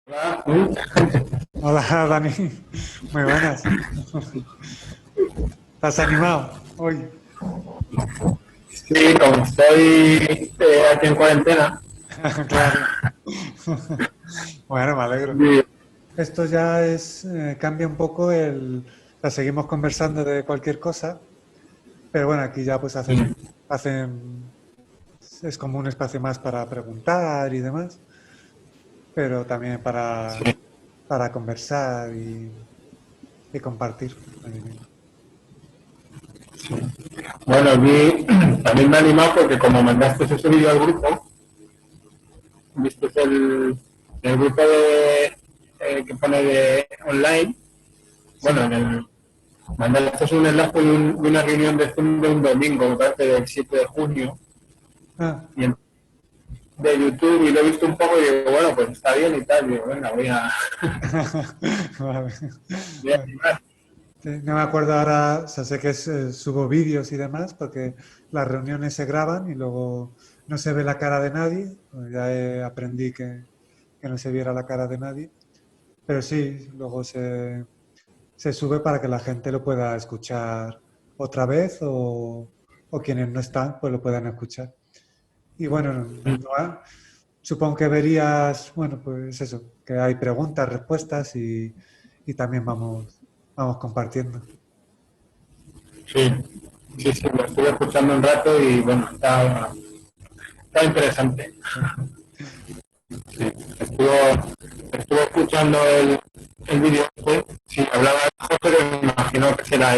Hola, Hola Dani, muy buenas. ¿Estás animado hoy? sí, como estoy aquí en cuarentena, Claro. Bueno, me alegro. y- Esto ya cambia un poco o sea, seguimos conversando de cualquier cosa, pero bueno, aquí ya pues hacen, es como un espacio más para preguntar y demás, pero también sí. para conversar y compartir. Bueno, también me ha animado porque como mandaste ese vídeo al grupo, viste el grupo que pone de online, bueno, Sí. mandaste un enlace de una reunión de Zoom de un domingo, me parece del 7 de junio, Ah, y de YouTube, y lo he visto un poco y digo, bueno, pues está bien y tal, y digo, venga, vale. voy a animar. Sí, no me acuerdo ahora, o sea, sé que subo vídeos y demás, porque las reuniones se graban y luego no se ve la cara de nadie. Pues ya aprendí que no se viera la cara de nadie, pero sí, luego se sube para que la gente lo pueda escuchar otra vez o quienes no están, pues lo puedan escuchar. Y bueno, supongo que verías, bueno, pues eso, que hay preguntas, respuestas y también vamos compartiendo. Sí, sí, sí, lo estuve escuchando un rato y bueno, está interesante. Sí, estuve escuchando el vídeo este. Sí, hablaba de José, pero me imagino que será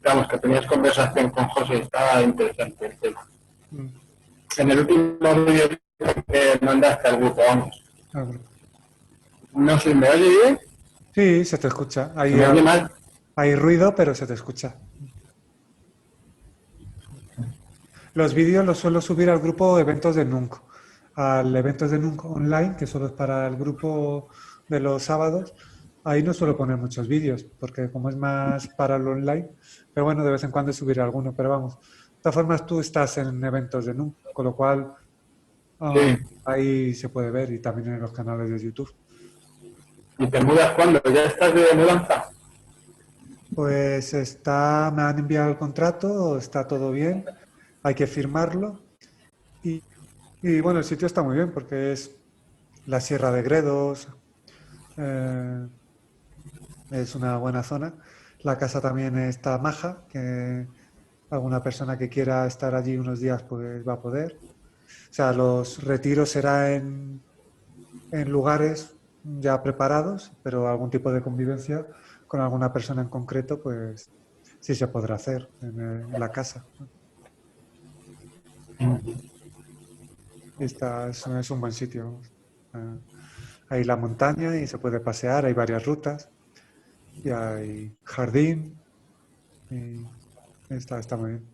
digamos, que tenías conversación con José y estaba interesante el tema. Mm, En el último vídeo que mandaste al grupo, vamos. claro. No sé, ¿me oye bien? Sí, se te escucha. ¿Se me oye mal? Hay ruido, pero se te escucha. Los vídeos los suelo subir al grupo Eventos de Nunc, al Eventos de Nunc online, que solo es para el grupo de los sábados. Ahí no suelo poner muchos vídeos, porque como es más para lo online, pero bueno, de vez en cuando subiré alguno, pero vamos. De todas formas, tú estás en Eventos de Nunc, con lo cual Sí. ahí se puede ver y también en los canales de YouTube. ¿Y te mudas cuándo? ¿Ya estás de mudanza? Pues me han enviado el contrato, está todo bien, hay que firmarlo. Y bueno, el sitio está muy bien porque es la Sierra de Gredos, eh, es una buena zona. La casa también está maja, que alguna persona que quiera estar allí unos días pues va a poder. O sea, los retiros será en lugares ya preparados, pero algún tipo de convivencia con alguna persona en concreto pues sí se podrá hacer en la casa. Y es un buen sitio. Eh, Hay la montaña y se puede pasear, hay varias rutas. Y hay jardín y está muy bien.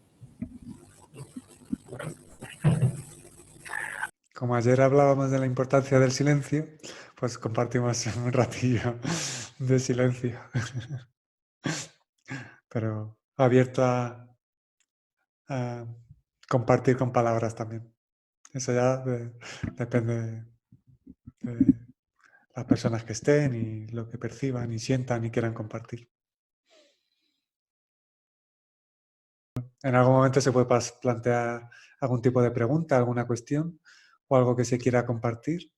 Como ayer hablábamos de la importancia del silencio, pues compartimos un ratillo de silencio, pero abierto a compartir con palabras también. Eso ya depende de las personas que estén y lo que perciban y sientan y quieran compartir. En algún momento se puede plantear algún tipo de pregunta, alguna cuestión o algo que se quiera compartir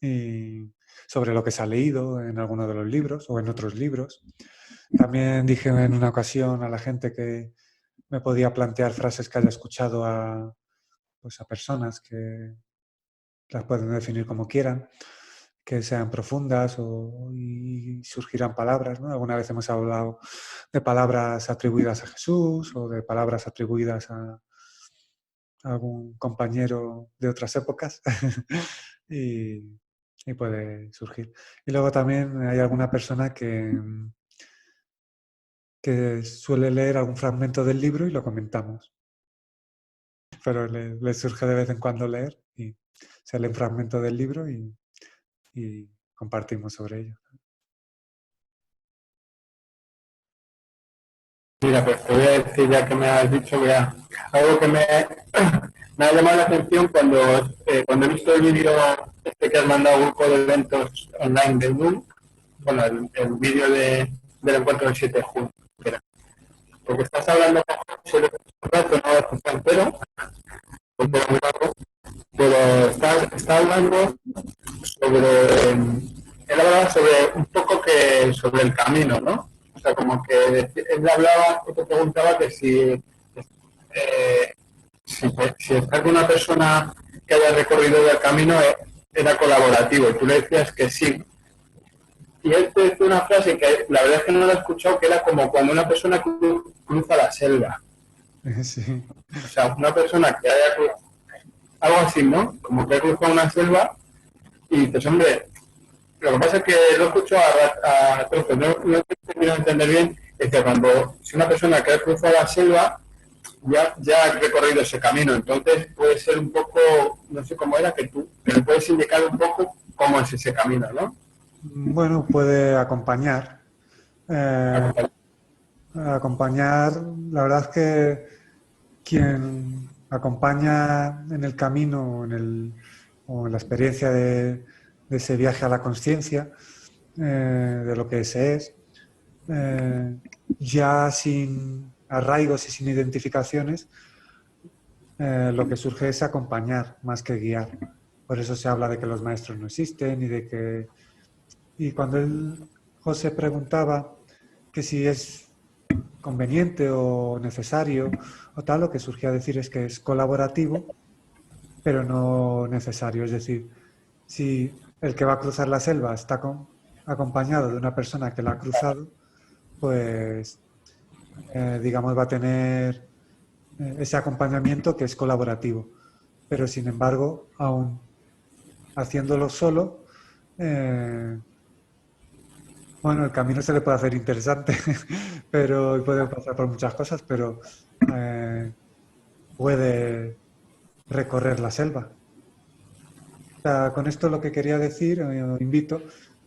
y sobre lo que se ha leído en alguno de los libros o en otros libros. También dije en una ocasión a la gente que me podía plantear frases que haya escuchado pues a personas que las pueden definir como quieran, que sean profundas y surgirán palabras, ¿no? Alguna vez hemos hablado de palabras atribuidas a Jesús o de palabras atribuidas a algún compañero de otras épocas y, y puede surgir. Y luego también hay alguna persona que suele leer algún fragmento del libro y lo comentamos, pero le surge de vez en cuando leer y se lee un fragmento del libro y compartimos sobre ello. Mira, pues te voy a decir, ya que me has dicho, algo que me, me ha llamado la atención cuando he visto el vídeo este que has mandado al grupo de eventos online de Zoom, bueno, el vídeo del encuentro del 7 de junio, porque estás hablando sobre un rato, no lo escuché entero, porque era muy largo, pero está hablando sobre, él hablaba sobre un poco sobre el camino, ¿no? O sea, como que él hablaba, te preguntaba que si estar con una persona que haya recorrido el camino era colaborativo, y tú le decías que sí. Y él te decía una frase que la verdad es que no la he escuchado, que era como cuando una persona cruza la selva. Sí. O sea, una persona que haya cruzado, algo así, ¿no? Como que ha cruzado una selva y dices, hombre, lo que pasa es que lo escucho a trozos, no he terminado de entender bien, es que si una persona que ha cruzado la selva ya ha recorrido ese camino, entonces puede ser un poco, no sé cómo era, que le puedes indicar un poco cómo es ese camino, ¿no? Bueno, puede acompañar. Eh, acompañar, la verdad es que quien acompaña en el camino o en la experiencia de ese viaje a la conciencia, de lo que ese es, ya sin arraigos y sin identificaciones, lo que surge es acompañar más que guiar. Por eso se habla de que los maestros no existen y de que... Y cuando José preguntaba que si es conveniente o necesario o tal, lo que surgía a decir es que es colaborativo, pero no necesario. Es decir, si el que va a cruzar la selva está acompañado de una persona que la ha cruzado, pues digamos va a tener ese acompañamiento que es colaborativo. Pero sin embargo, aún haciéndolo solo, bueno, el camino se le puede hacer interesante, pero puede pasar por muchas cosas, pero puede recorrer la selva. O sea, con esto lo que quería decir, invito,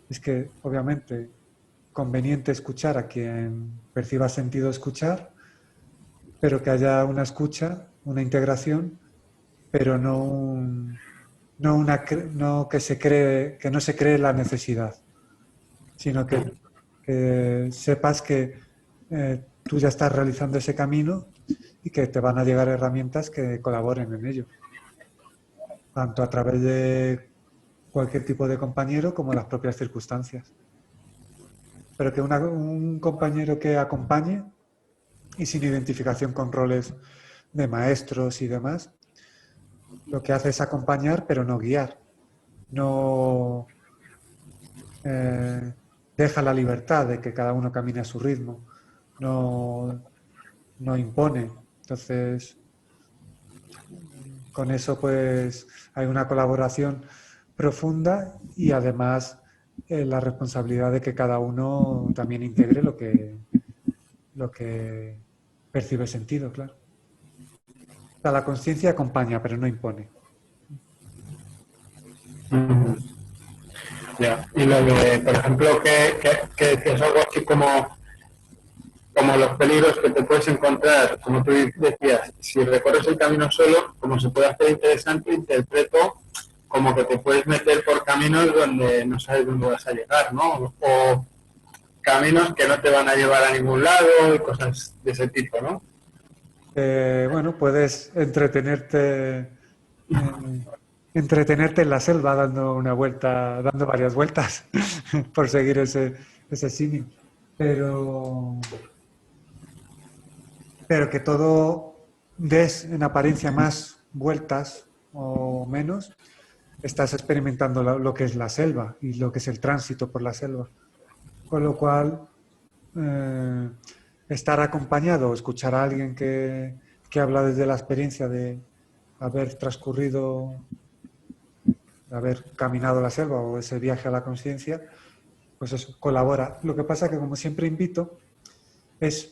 es que obviamente conveniente escuchar a quien perciba sentido escuchar, pero que haya una escucha, una integración, pero no que que no se cree la necesidad, sino que sepas que tú ya estás realizando ese camino y que te van a llegar herramientas que colaboren en ello, tanto a través de cualquier tipo de compañero como las propias circunstancias. Pero que un compañero que acompañe y sin identificación con roles de maestros y demás, lo que hace es acompañar pero no guiar. No deja la libertad de que cada uno camine a su ritmo. No, no impone. Entonces, con eso pues hay una colaboración profunda y además la responsabilidad de que cada uno también integre lo que percibe sentido, claro. O sea, la conciencia acompaña, pero no impone. Ya. Y lo de, por ejemplo, que decías algo así como los peligros que te puedes encontrar, como tú decías, si recorres el camino solo, como se puede hacer interesante, interpreto como que te puedes meter por caminos donde no sabes dónde vas a llegar, ¿no? O caminos que no te van a llevar a ningún lado y cosas de ese tipo, ¿no? Bueno, puedes entretenerte en la selva dando una vuelta, dando varias vueltas por seguir ese símil. Pero, pero que todo des en apariencia más vueltas o menos, estás experimentando lo que es la selva y lo que es el tránsito por la selva. Con lo cual, eh, estar acompañado o escuchar a alguien que habla desde la experiencia de haber transcurrido, de haber caminado la selva o ese viaje a la conciencia, pues eso, colabora. Lo que pasa que, como siempre invito, es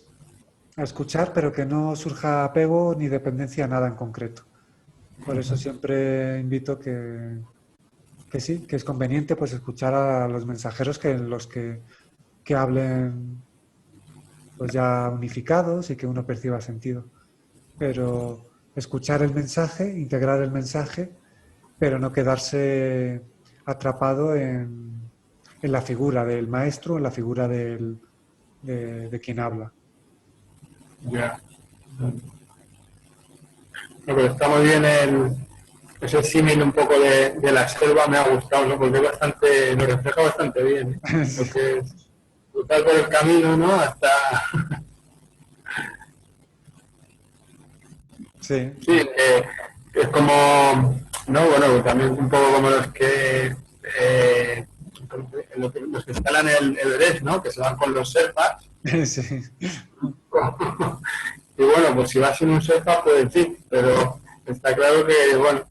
a escuchar, pero que no surja apego ni dependencia a nada en concreto. Por eso siempre invito que sí, que es conveniente pues escuchar a los mensajeros que hablen pues ya unificados y que uno perciba sentido. Pero escuchar el mensaje, integrar el mensaje, pero no quedarse atrapado en la figura del maestro, en la figura de quien habla. Ya. No, pero está muy bien ese símil un poco de la selva, me ha gustado, ¿no? Porque es bastante, lo refleja bastante bien, ¿eh? Lo que es disfrutar por el camino, ¿no? Hasta, Sí, sí, es como, no, bueno, también un poco como los que, los que escalan el Everest, ¿no? Que se van con los Sherpas. sí. Y bueno, pues si vas sin un Sherpa, pues sí, pero está claro que, bueno,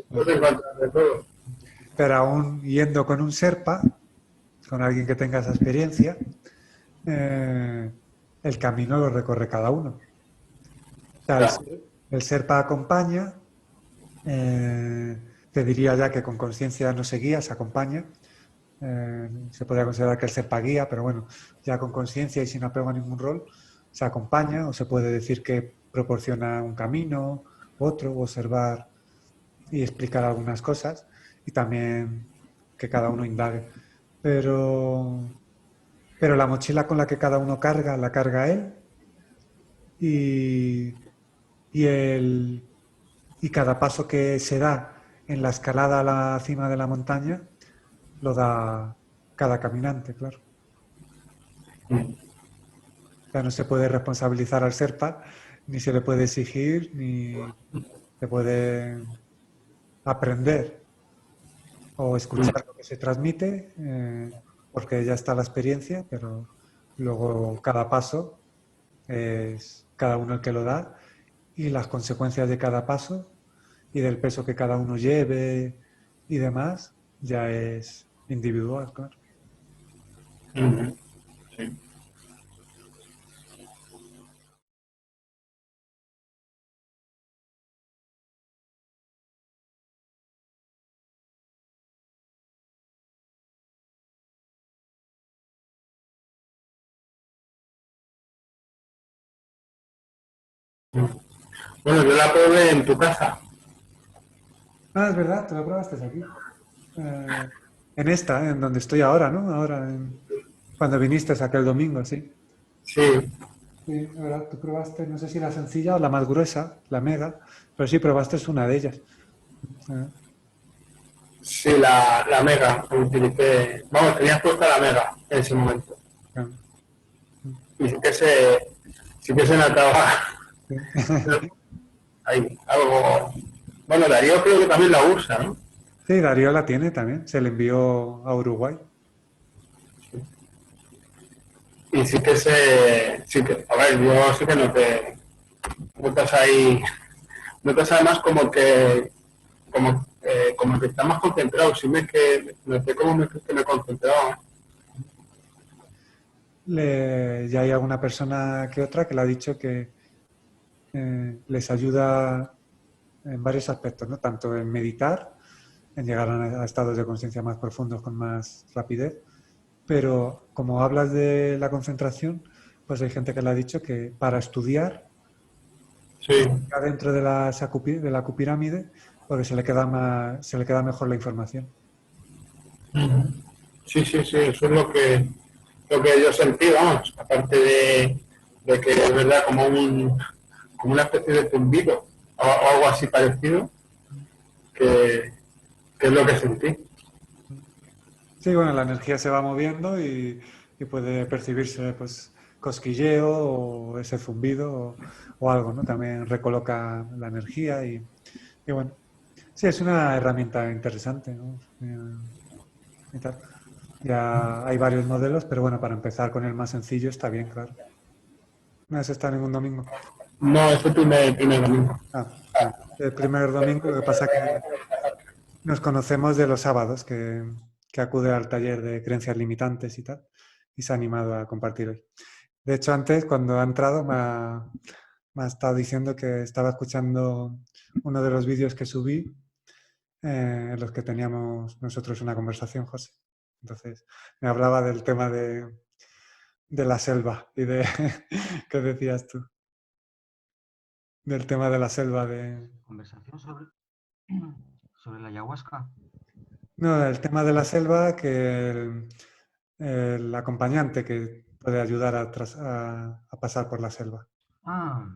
puedes encontrar de todo. Pero aún yendo con un Sherpa, con alguien que tenga esa experiencia, eh, el camino lo recorre cada uno. O sea, Claro. el Sherpa acompaña, te diría ya que con conciencia no se guía, se acompaña. Se podría considerar que el Sherpa guía, pero bueno, ya con conciencia y sin apego a ningún rol, se acompaña o se puede decir que proporciona un camino, otro, observar y explicar algunas cosas y también que cada uno indague. Pero, pero la mochila con la que cada uno carga, la carga él y, y, el, y cada paso que se da en la escalada a la cima de la montaña lo da cada caminante, claro. Ya no se puede responsabilizar al Serpa, ni se le puede exigir, ni se puede aprender o escuchar lo que se transmite, porque ya está la experiencia, pero luego cada paso es cada uno el que lo da y las consecuencias de cada paso y del peso que cada uno lleve y demás ya es individual, claro. Sí. Bueno, yo la probé en tu casa. Ah, es verdad, te lo probaste aquí. En esta, en donde estoy ahora, ¿no? Cuando viniste aquel domingo, sí. Sí, Sí, es verdad, tú probaste, no sé si la sencilla o la más gruesa, la mega, pero sí probaste una de ellas. Eh, sí, la Mega. Utilicé, vamos, tenías puesta la Mega en ese momento. eh, Y sí que se notaba sí. ahí algo. Bueno, Darío creo que también la usa, ¿no? Sí, Darío la tiene también, se le envió a Uruguay. Y sí que, a ver, yo sí que notas ahí, notas además como que está más concentrado. Sí me que noté que me concentraba. Ya hay alguna persona que otra que le ha dicho que les ayuda en varios aspectos, ¿no? Tanto en meditar, en llegar a estados de conciencia más profundos con más rapidez, pero como hablas de la concentración, pues hay gente que le ha dicho que para estudiar Sí. está dentro de de la cupirámide porque se le queda mejor la información. Sí, sí, sí, eso es lo que yo sentí, vamos, aparte de que es verdad como una especie de zumbido o algo así parecido, que, que es lo que sentí. Sí, bueno, la energía se va moviendo y puede percibirse pues cosquilleo o ese zumbido o algo, ¿no? También recoloca la energía y bueno, sí, es una herramienta interesante, ¿no? Y tal. Ya hay varios modelos, pero bueno, para empezar con el más sencillo está bien, claro. No has estado ningún domingo. No, es el primer domingo. Bueno, el primer domingo, lo que pasa que nos conocemos de los sábados, que acude al taller de creencias limitantes y tal, y se ha animado a compartir hoy. De hecho, antes, cuando ha entrado, me ha estado diciendo que estaba escuchando uno de los vídeos que subí, en los que teníamos nosotros una conversación, José. Entonces, me hablaba del tema de la selva y de qué decías tú. del tema de la selva de... Conversación sobre la ayahuasca. No, el tema de la selva, que el acompañante que puede ayudar a pasar por la selva. Ah,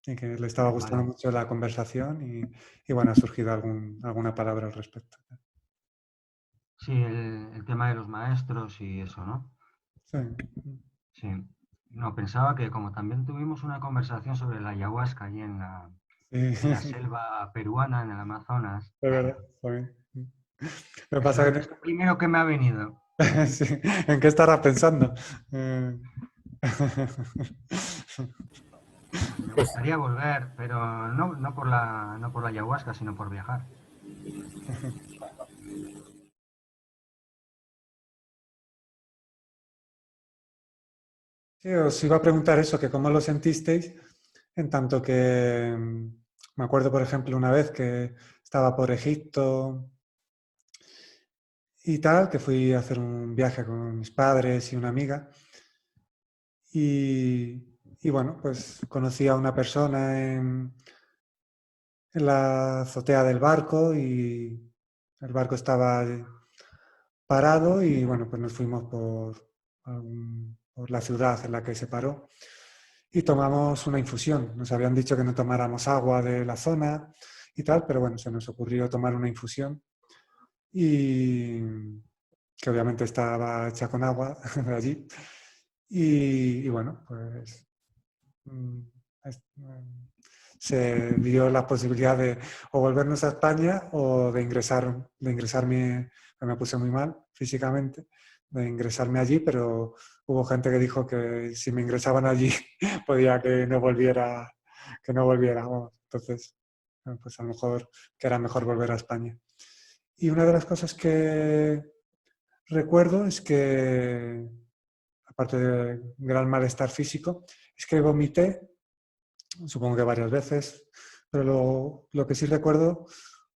Y que le estaba gustando vale. mucho la conversación y bueno, ha surgido alguna palabra al respecto. Sí, el tema de los maestros y eso, ¿no? Sí, Sí. No, pensaba que como también tuvimos una conversación sobre la ayahuasca allí en la sí, selva peruana, en el Amazonas, de verdad. También. Lo que es pasa lo primero que me ha venido. sí, ¿en qué estarás pensando? Me Pues, gustaría volver, pero no por la ayahuasca, sino por viajar. Sí, os iba a preguntar eso, que cómo lo sentisteis, en tanto que me acuerdo, por ejemplo, una vez que estaba por Egipto y tal, que fui a hacer un viaje con mis padres y una amiga, y bueno, pues conocí a una persona en la azotea del barco y el barco estaba parado y bueno, pues nos fuimos por la ciudad en la que se paró y tomamos una infusión. Nos habían dicho que no tomáramos agua de la zona y tal, pero bueno, se nos ocurrió tomar una infusión y que obviamente estaba hecha con agua de allí. Y bueno, pues mm, se dio la posibilidad de o volvernos a España o de ingresarme, que me puse muy mal físicamente, de ingresarme allí, pero hubo gente que dijo que si me ingresaban allí podía que no volviera. Vamos. Entonces, pues a lo mejor que era mejor volver a España. Y una de las cosas que recuerdo es que, aparte de gran malestar físico, es que vomité, supongo que varias veces, pero lo que sí recuerdo,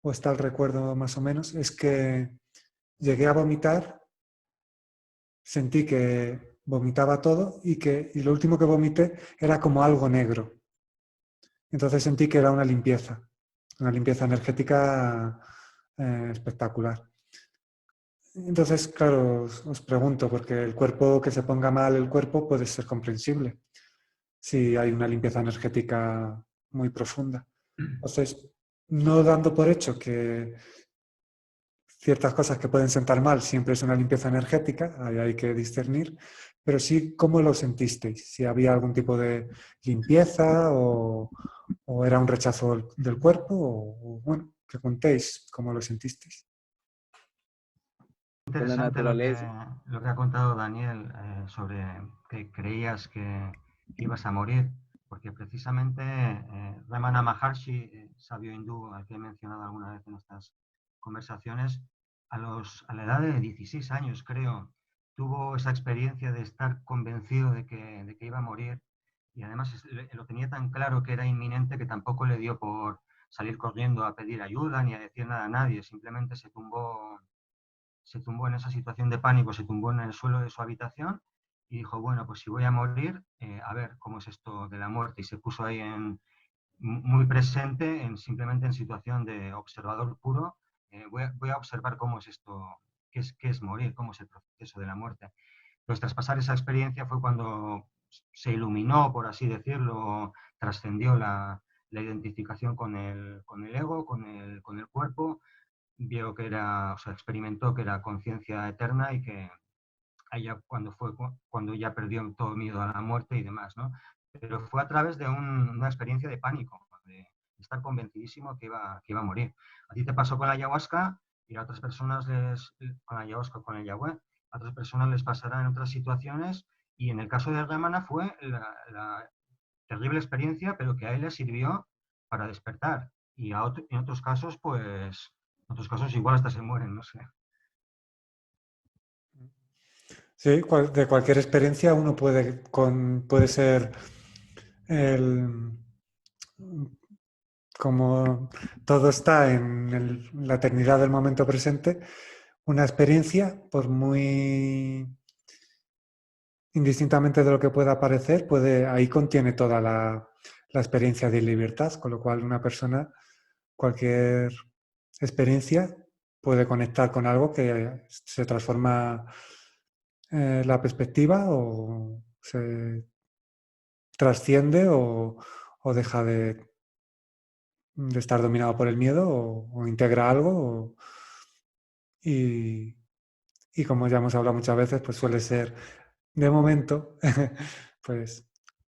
o está el recuerdo más o menos, es que llegué a vomitar, sentí que vomitaba todo y lo último que vomité era como algo negro. Entonces sentí que era una limpieza energética espectacular. Entonces, claro, os pregunto, porque el cuerpo, que se ponga mal el cuerpo puede ser comprensible si hay una limpieza energética muy profunda. Entonces, no dando por hecho que ciertas cosas que pueden sentar mal siempre es una limpieza energética, ahí hay que discernir, pero sí cómo lo sentisteis, si había algún tipo de limpieza o era un rechazo del cuerpo, o bueno, que contéis cómo lo sentisteis. Con la Interesante naturaleza. lo que ha contado Daniel sobre que creías que ibas a morir, porque precisamente Ramana Maharshi, sabio hindú al que he mencionado alguna vez en estas conversaciones, a la edad de 16 años, creo, tuvo esa experiencia de estar convencido de que iba a morir y además lo tenía tan claro que era inminente que tampoco le dio por salir corriendo a pedir ayuda ni a decir nada a nadie, simplemente se tumbó en esa situación de pánico, se tumbó en el suelo de su habitación y dijo, bueno, pues si voy a morir, a ver cómo es esto de la muerte. Y se puso ahí muy presente, simplemente en situación de observador puro. Voy a observar cómo es esto, qué es morir, cómo es el proceso de la muerte. Entonces, tras pasar esa experiencia fue cuando se iluminó, por así decirlo, trascendió la identificación con el ego, con el cuerpo, vio que era, o sea, experimentó que era conciencia eterna y que allá cuando ya perdió todo miedo a la muerte y demás, ¿no? Pero fue a través de una experiencia de pánico, de estar convencidísimo que iba a morir. A ti te pasó con la ayahuasca y a otras personas con la ayahuasca, con el yagüe, a otras personas les pasará en otras situaciones y en el caso de Ramana fue la terrible experiencia, pero que a él le sirvió para despertar. Y en otros casos, pues, en otros casos igual hasta se mueren, no sé. Sí, de cualquier experiencia uno puede ser como todo está en la eternidad del momento presente, una experiencia, por muy indistintamente de lo que pueda parecer, ahí contiene toda la la experiencia de libertad, con lo cual una persona, cualquier experiencia puede conectar con algo que se transforma la perspectiva o se trasciende o deja de estar dominado por el miedo o integra algo y, y como ya hemos hablado muchas veces, pues suele ser de momento, pues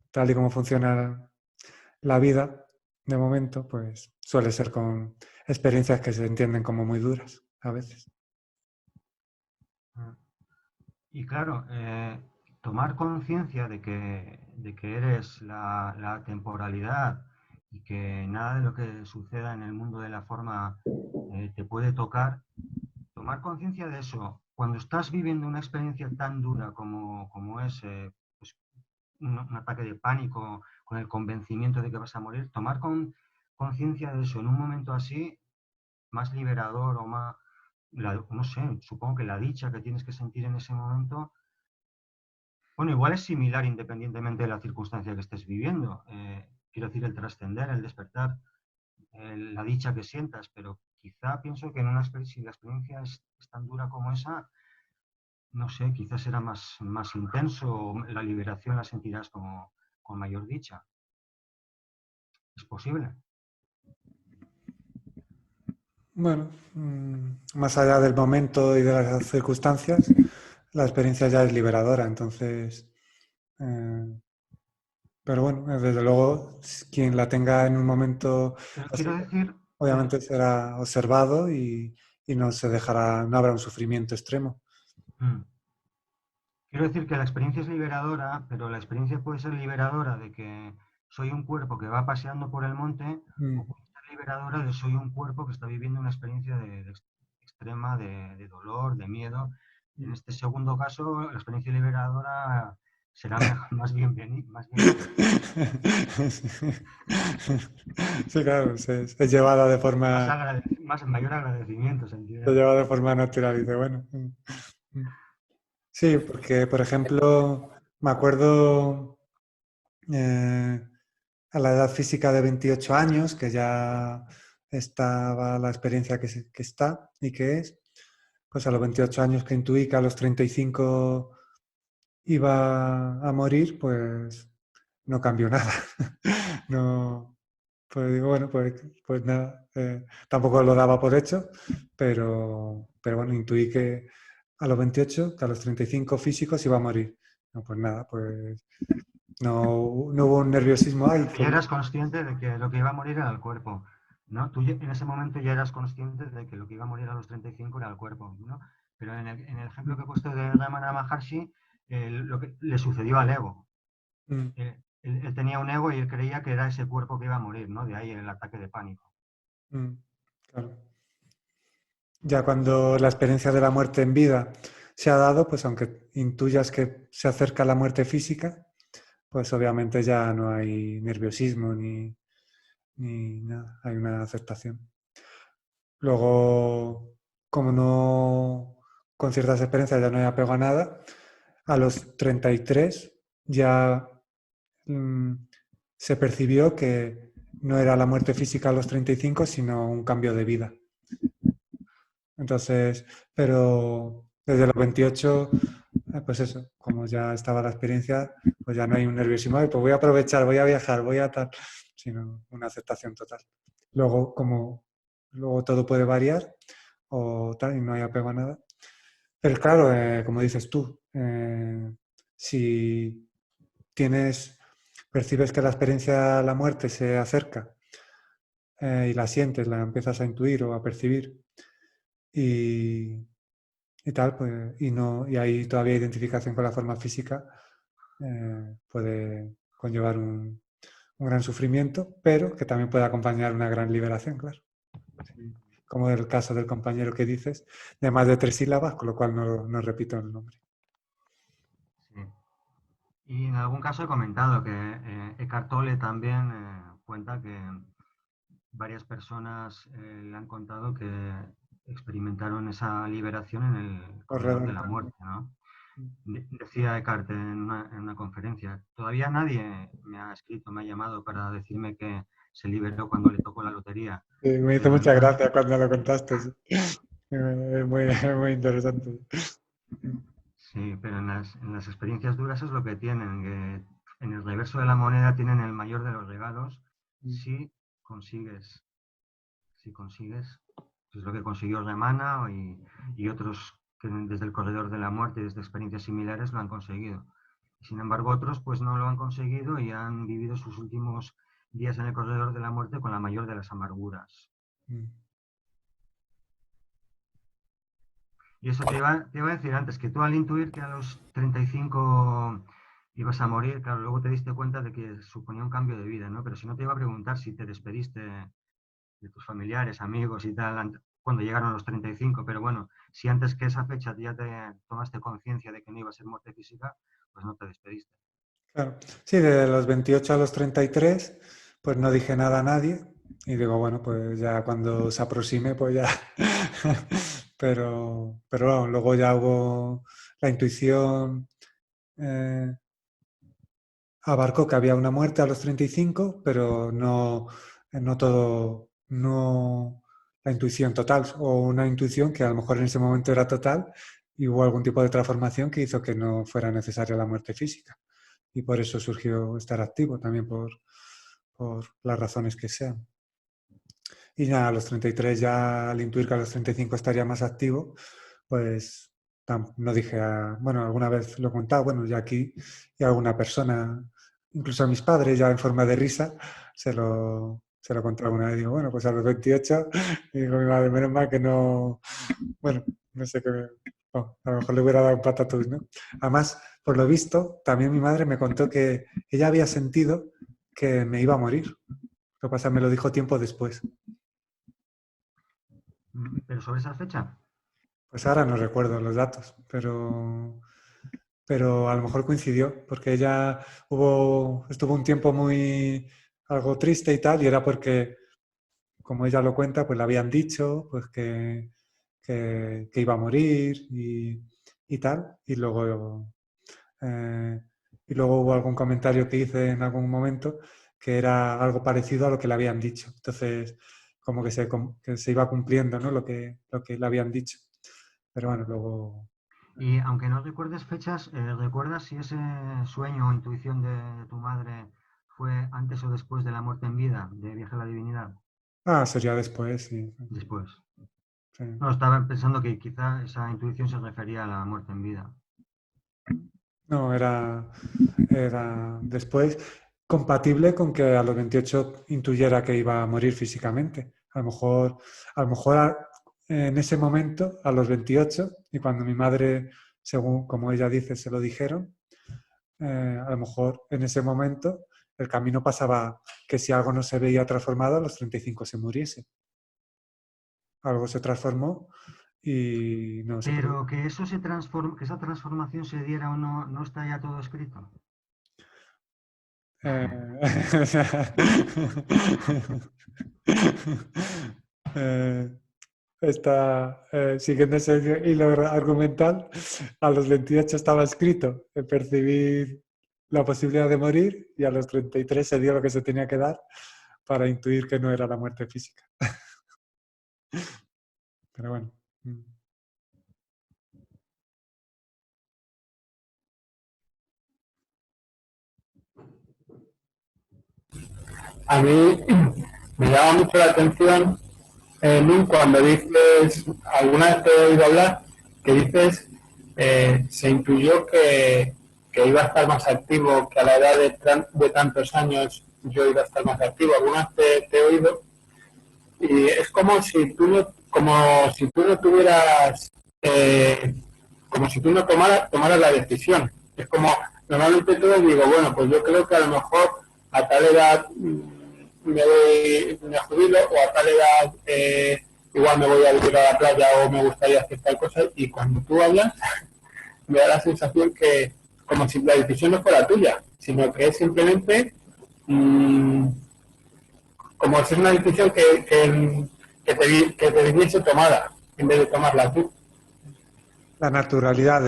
tal y como funciona la vida, de momento, pues suele ser con experiencias que se entienden como muy duras a veces. Y claro, tomar conciencia de que eres la temporalidad y que nada de lo que suceda en el mundo de la forma te puede tocar, tomar conciencia de eso, cuando estás viviendo una experiencia tan dura como es pues, un ataque de pánico, con el convencimiento de que vas a morir, tomar conciencia de eso en un momento así, más liberador o más, no sé, supongo que la dicha que tienes que sentir en ese momento, bueno, igual es similar independientemente de la circunstancia que estés viviendo. Quiero decir, el trascender, el despertar, la dicha que sientas, pero quizá pienso que en si la experiencia es tan dura como esa, no sé, quizás será más intenso, o la liberación la sentirás como con mayor dicha. ¿Es posible? Bueno, más allá del momento y de las circunstancias, la experiencia ya es liberadora, entonces, pero bueno, desde luego, quien la tenga en un momento Pero así, quiero decir, obviamente será observado y no se dejará, no habrá un sufrimiento extremo. mm, quiero decir que la experiencia es liberadora, pero la experiencia puede ser liberadora de que soy un cuerpo que va paseando por el monte, o Mm, puede ser liberadora de soy un cuerpo que está viviendo una experiencia extrema de dolor, de miedo. En mm. este segundo caso, la experiencia liberadora será más bienvenida, más bienvenida. Sí, claro, es llevada de forma, Mayor agradecimiento se sentirá. lleva de forma natural y dice, bueno. Sí, porque, por ejemplo, me acuerdo a la edad física de 28 años, que ya estaba la experiencia que está y que es, pues a los 28 años que intuí que a los 35 iba a morir, pues no cambió nada. No, pues digo, bueno, pues nada, tampoco lo daba por hecho, pero bueno, intuí que a los 28, que a los 35 físicos iba a morir. No, pues nada, pues no hubo un nerviosismo. Ay, Ya eras consciente de que lo que iba a morir era el cuerpo, ¿no? En ese momento ya eras consciente de que lo que iba a morir a los 35 era el cuerpo, ¿no? Pero en el ejemplo que he puesto de Ramana Maharshi, lo que le sucedió al ego. mm, Él tenía un ego y él creía que era ese cuerpo que iba a morir, ¿no? De ahí el ataque de pánico. mm, claro. Ya cuando la experiencia de la muerte en vida se ha dado, pues aunque intuyas que se acerca la muerte física, pues obviamente ya no hay nerviosismo ni nada, hay una aceptación. Luego, como no, con ciertas experiencias ya no hay apego a nada, a los 33 ya mm, se percibió que no era la muerte física a los 35, sino un cambio de vida. Entonces, pero desde los 28, pues eso, como ya estaba la experiencia, pues ya no hay un nerviosismo, "Ay, pues voy a aprovechar, voy a viajar, voy a tal", sino una aceptación total. Luego, como luego todo puede variar o tal, y no hay apego a nada. Pero claro, como dices tú, si percibes que la experiencia de la muerte se acerca y la sientes, la empiezas a intuir o a percibir y, y tal, pues, y hay todavía identificación con la forma física, puede conllevar un gran sufrimiento, pero que también puede acompañar una gran liberación, claro. Sí. Como el caso del compañero que dices, de más de 3 sílabas, con lo cual no repito el nombre. Sí. Y en algún caso he comentado que Eckhart Tolle también cuenta que varias personas le han contado que experimentaron esa liberación en el corredor de Corredor. la muerte, ¿no? Decía Eckhart en una conferencia, todavía nadie me ha escrito, me ha llamado para decirme que se liberó cuando le tocó la lotería. Sí, me hizo Pero mucha gracia cuando lo contaste. Sí. Es muy interesante. sí, pero en las experiencias duras es lo que tienen, que en el reverso de la moneda tienen el mayor de los regalos si consigues, si consigues, es lo que consiguió Remana y otros que desde el corredor de la muerte, desde experiencias similares, lo han conseguido. Sin embargo, otros pues no lo han conseguido y han vivido sus últimos días en el corredor de la muerte con la mayor de las amarguras. Y eso te iba a decir antes, que tú al intuir que a los 35 ibas a morir, claro, luego te diste cuenta de que suponía un cambio de vida, ¿no? Pero si no te iba a preguntar si te despediste de tus familiares, amigos y tal, cuando llegaron los 35, pero bueno, si antes que esa fecha ya te tomaste conciencia de que no iba a ser muerte física, pues no te despediste. Claro. Sí, de los 28 a los 33, pues no dije nada a nadie y digo, bueno, pues ya cuando se aproxime, pues ya. Pero bueno, luego ya hubo la intuición, abarcó que había una muerte a los 35, pero no todo, no la intuición total, o una intuición que a lo mejor en ese momento era total y hubo algún tipo de transformación que hizo que no fuera necesaria la muerte física. Y por eso surgió estar activo, también por las razones que sean. Y ya a los 33, ya al intuir que a los 35 estaría más activo, pues no dije, bueno, alguna vez lo he contado, bueno, ya aquí y a alguna persona, incluso a mis padres, ya en forma de risa, se lo conté alguna vez. Digo, bueno, pues a los 28, y digo, mi madre, menos mal que no, bueno, no sé qué, a lo mejor le hubiera dado un patatús, ¿no? Además, por lo visto, también mi madre me contó que ella había sentido que me iba a morir. Lo que pasa, me lo dijo tiempo después. ¿Pero sobre esa fecha? Pues ahora no recuerdo los datos, pero a lo mejor coincidió, porque ella estuvo un tiempo algo triste y tal, y era porque, como ella lo cuenta, pues le habían dicho pues que iba a morir y tal, eh, y luego hubo algún comentario que hice en algún momento que era algo parecido a lo que le habían dicho. Entonces, como que se iba cumpliendo, ¿no? lo que le habían dicho. Pero bueno, luego... Y aunque no recuerdes fechas, ¿recuerdas si ese sueño o intuición de tu madre fue antes o después de la muerte en vida, de Viaje a la Divinidad? Sería después, sí. Después. Sí. No, estaba pensando que quizá esa intuición se refería a la muerte en vida. No, era después compatible con que a los 28 intuyera que iba a morir físicamente. A lo mejor en ese momento, a los 28, y cuando mi madre, según como ella dice, se lo dijeron, a lo mejor en ese momento el camino pasaba que si algo no se veía transformado, a los 35 se muriese. Algo se transformó y no se produjo. Pero que eso se transforme, que esa transformación se diera o no, no está ya todo escrito. Eh, siguiendo ese hilo argumental, a los 28 estaba escrito percibir la posibilidad de morir y a los 33 se dio lo que se tenía que dar para intuir que no era la muerte física. Pero bueno. A mí me llama mucho la atención, Lu, cuando dices, alguna vez te he oído hablar, que dices, se intuyó que iba a estar más activo, que a la edad de tantos años yo iba a estar más activo. Alguna vez te he oído, y es como si tú no tuvieras, como si tú no tomaras la decisión. Es como, normalmente todos digo, bueno, pues yo creo que a lo mejor a tal edad me jubilo, o a tal edad igual me voy a vivir a la playa, o me gustaría hacer tal cosa, y cuando tú hablas me da la sensación que como si la decisión no fuera tuya, sino que es simplemente como si es una decisión que te viniese tomada en vez de tomarla tú. La naturalidad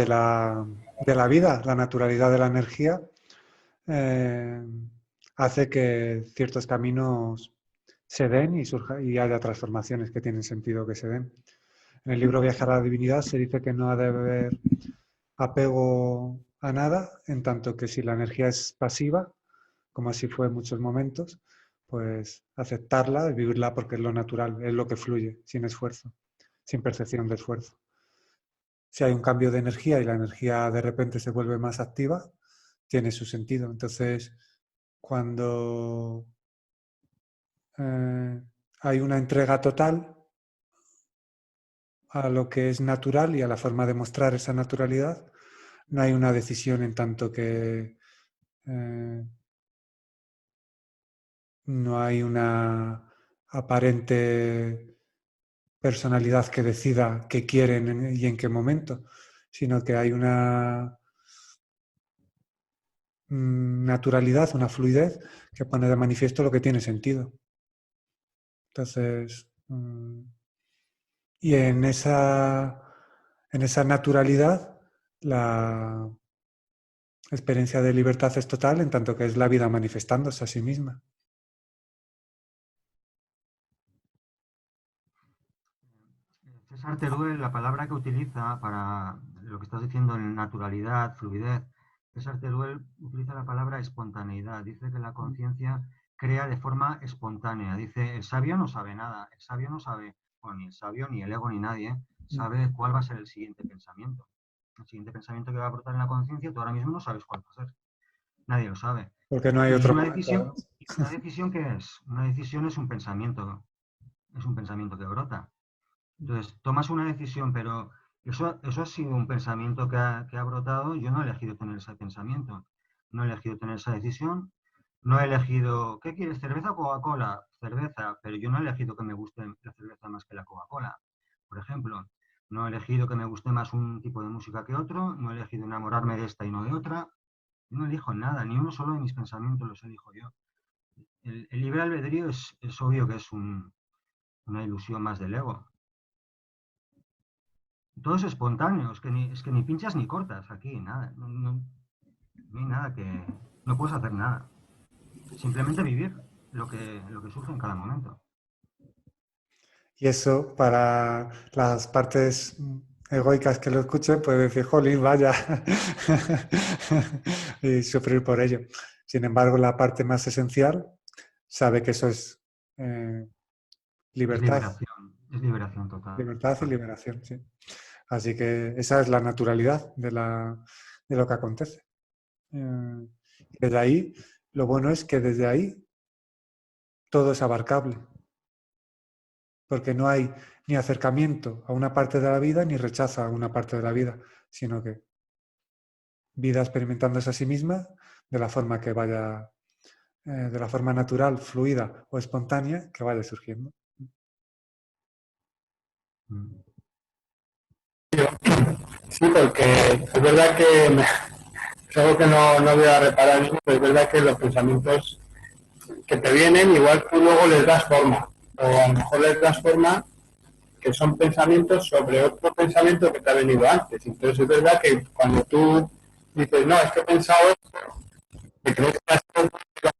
de la vida, la naturalidad de la energía, hace que ciertos caminos se den y haya transformaciones que tienen sentido que se den. En el libro Viajar a la Divinidad se dice que no ha de haber apego a nada, en tanto que si la energía es pasiva, como así fue en muchos momentos, pues aceptarla y vivirla porque es lo natural, es lo que fluye, sin esfuerzo, sin percepción de esfuerzo. Si hay un cambio de energía y la energía de repente se vuelve más activa, tiene su sentido. Entonces, cuando hay una entrega total a lo que es natural y a la forma de mostrar esa naturalidad, no hay una decisión en tanto que no hay una aparente personalidad que decida qué quieren y en qué momento, sino que hay una naturalidad, una fluidez que pone de manifiesto lo que tiene sentido. Entonces, y en esa naturalidad, la experiencia de libertad es total, en tanto que es la vida manifestándose a sí misma. César Teruel, la palabra que utiliza para lo que estás diciendo en naturalidad, fluidez, César Teruel utiliza la palabra espontaneidad. Dice que la conciencia crea de forma espontánea. Dice, el sabio no sabe nada, el sabio no sabe, o ni el sabio, ni el ego, ni nadie, sabe cuál va a ser el siguiente pensamiento. El siguiente pensamiento que va a brotar en la conciencia, tú ahora mismo no sabes cuál va a ser. Nadie lo sabe. Porque no hay Y otro una momento, decisión, ¿no? ¿una decisión qué es? Una decisión es un pensamiento que brota. Entonces, tomas una decisión, pero eso ha sido un pensamiento que ha brotado. Yo no he elegido tener ese pensamiento, no he elegido tener esa decisión, no he elegido, ¿qué quieres, cerveza o Coca-Cola? Cerveza, pero yo no he elegido que me guste la cerveza más que la Coca-Cola, por ejemplo. No he elegido que me guste más un tipo de música que otro, no he elegido enamorarme de esta y no de otra. Yo no elijo nada, ni uno solo de mis pensamientos los elijo yo. El libre albedrío es obvio que es una ilusión más del ego. Todo es espontáneo, es que ni pinchas ni cortas aquí, nada. No hay nada que. No puedes hacer nada. Simplemente vivir lo que surge en cada momento. Y eso para las partes egoicas que lo escuchen puede decir, jolín, vaya, y sufrir por ello. Sin embargo, la parte más esencial sabe que eso es libertad, Es liberación total. libertad y liberación, sí. Así que esa es la naturalidad de lo que acontece. Desde ahí, lo bueno es que desde ahí todo es abarcable. Porque no hay ni acercamiento a una parte de la vida ni rechazo a una parte de la vida, sino que vida experimentándose a sí misma de la forma que vaya, de la forma natural, fluida o espontánea que vaya surgiendo. Sí, porque es verdad que es algo que no voy a reparar mismo, pero es verdad que los pensamientos que te vienen, igual tú luego les das forma, o a lo mejor les das forma que son pensamientos sobre otro pensamiento que te ha venido antes. Entonces es verdad que cuando tú dices, no, es que he pensado esto, te crees que has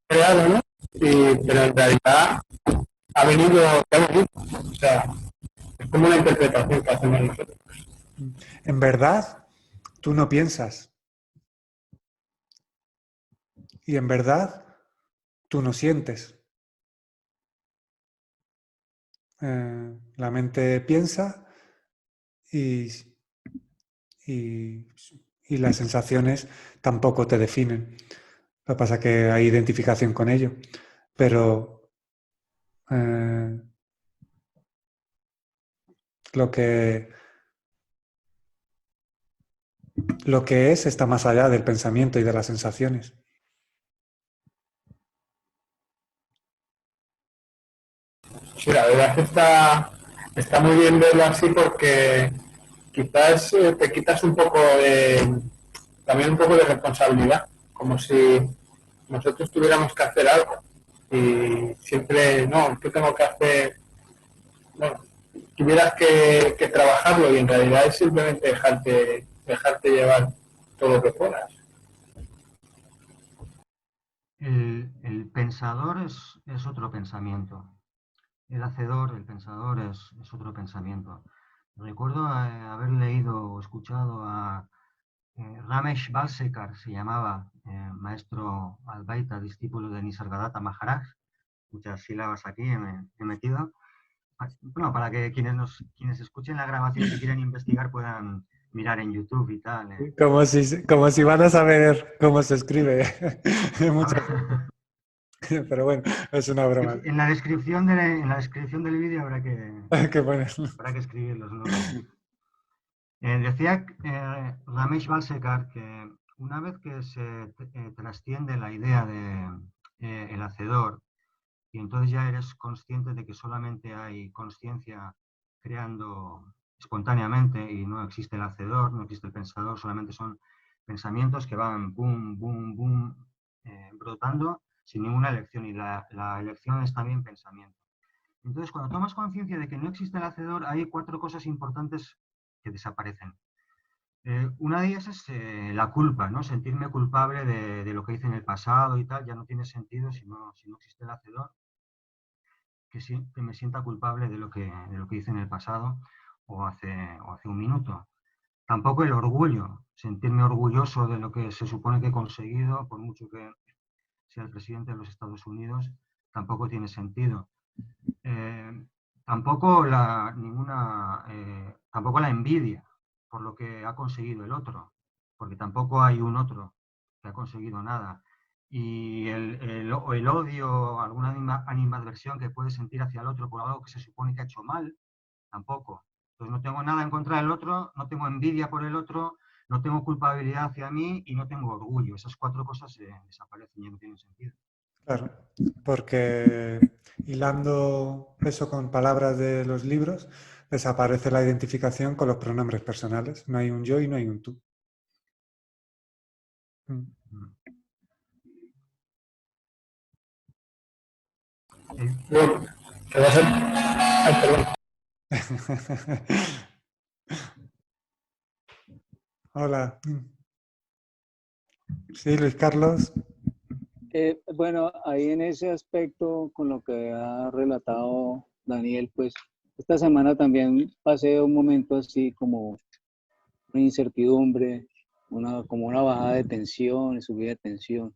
creado, ¿no? Pero en realidad ha venido, o sea, es como una interpretación que hacemos nosotros. En verdad, tú no piensas. Y en verdad, tú no sientes. La mente piensa y las sensaciones tampoco te definen. Lo que pasa es que hay identificación con ello. Pero lo que es está más allá del pensamiento y de las sensaciones. Sí, la verdad es que está muy bien verlo así porque quizás te quitas un poco también un poco de responsabilidad, como si nosotros tuviéramos que hacer algo y siempre, no, ¿qué tengo que hacer? Bueno, tuvieras que trabajarlo y en realidad es simplemente dejarte llevar todo lo que puedas. El pensador es otro pensamiento. El hacedor, el pensador es otro pensamiento. Recuerdo haber leído o escuchado a Ramesh Balsekar, se llamaba, maestro Advaita, discípulo de Nisargadatta Maharaj. Muchas sílabas aquí he metido. Bueno, para que quienes escuchen la grabación, si quieren investigar, puedan mirar en YouTube y tal. Como si van a saber cómo se escribe. Muchas pero bueno, es una broma. En la descripción del vídeo habrá Que poner. habrá que escribir los nombres. Decía Ramesh Balsekar que una vez que se trasciende la idea de el hacedor, y entonces ya eres consciente de que solamente hay conciencia creando espontáneamente y no existe el hacedor, no existe el pensador, solamente son pensamientos que van boom, boom, boom, brotando sin ninguna elección, y la elección es también pensamiento. Entonces, cuando tomas conciencia de que no existe el hacedor, hay 4 cosas importantes que desaparecen. Una de ellas es la culpa, ¿no? Sentirme culpable de lo que hice en el pasado y tal, ya no tiene sentido si no existe el hacedor. Que me sienta culpable de lo que hice en el pasado o hace un minuto. Tampoco el orgullo, sentirme orgulloso de lo que se supone que he conseguido, por mucho que sea el presidente de los Estados Unidos, tampoco tiene sentido. Tampoco la envidia por lo que ha conseguido el otro, porque tampoco hay un otro que ha conseguido nada. Y el odio, alguna animadversión que puedes sentir hacia el otro por algo que se supone que ha hecho mal, tampoco. Entonces no tengo nada en contra del otro, no tengo envidia por el otro, no tengo culpabilidad hacia mí y no tengo orgullo. Esas 4 cosas desaparecen y no tienen sentido. Claro, porque hilando eso con palabras de los libros, desaparece la identificación con los pronombres personales. No hay un yo y no hay un tú. Bueno, ¿qué va a ser? Ay, perdón. Hola. Sí, Luis Carlos. Bueno, ahí en ese aspecto, con lo que ha relatado Daniel, pues esta semana también pasé un momento así como una incertidumbre, como una bajada de tensión, subida de tensión,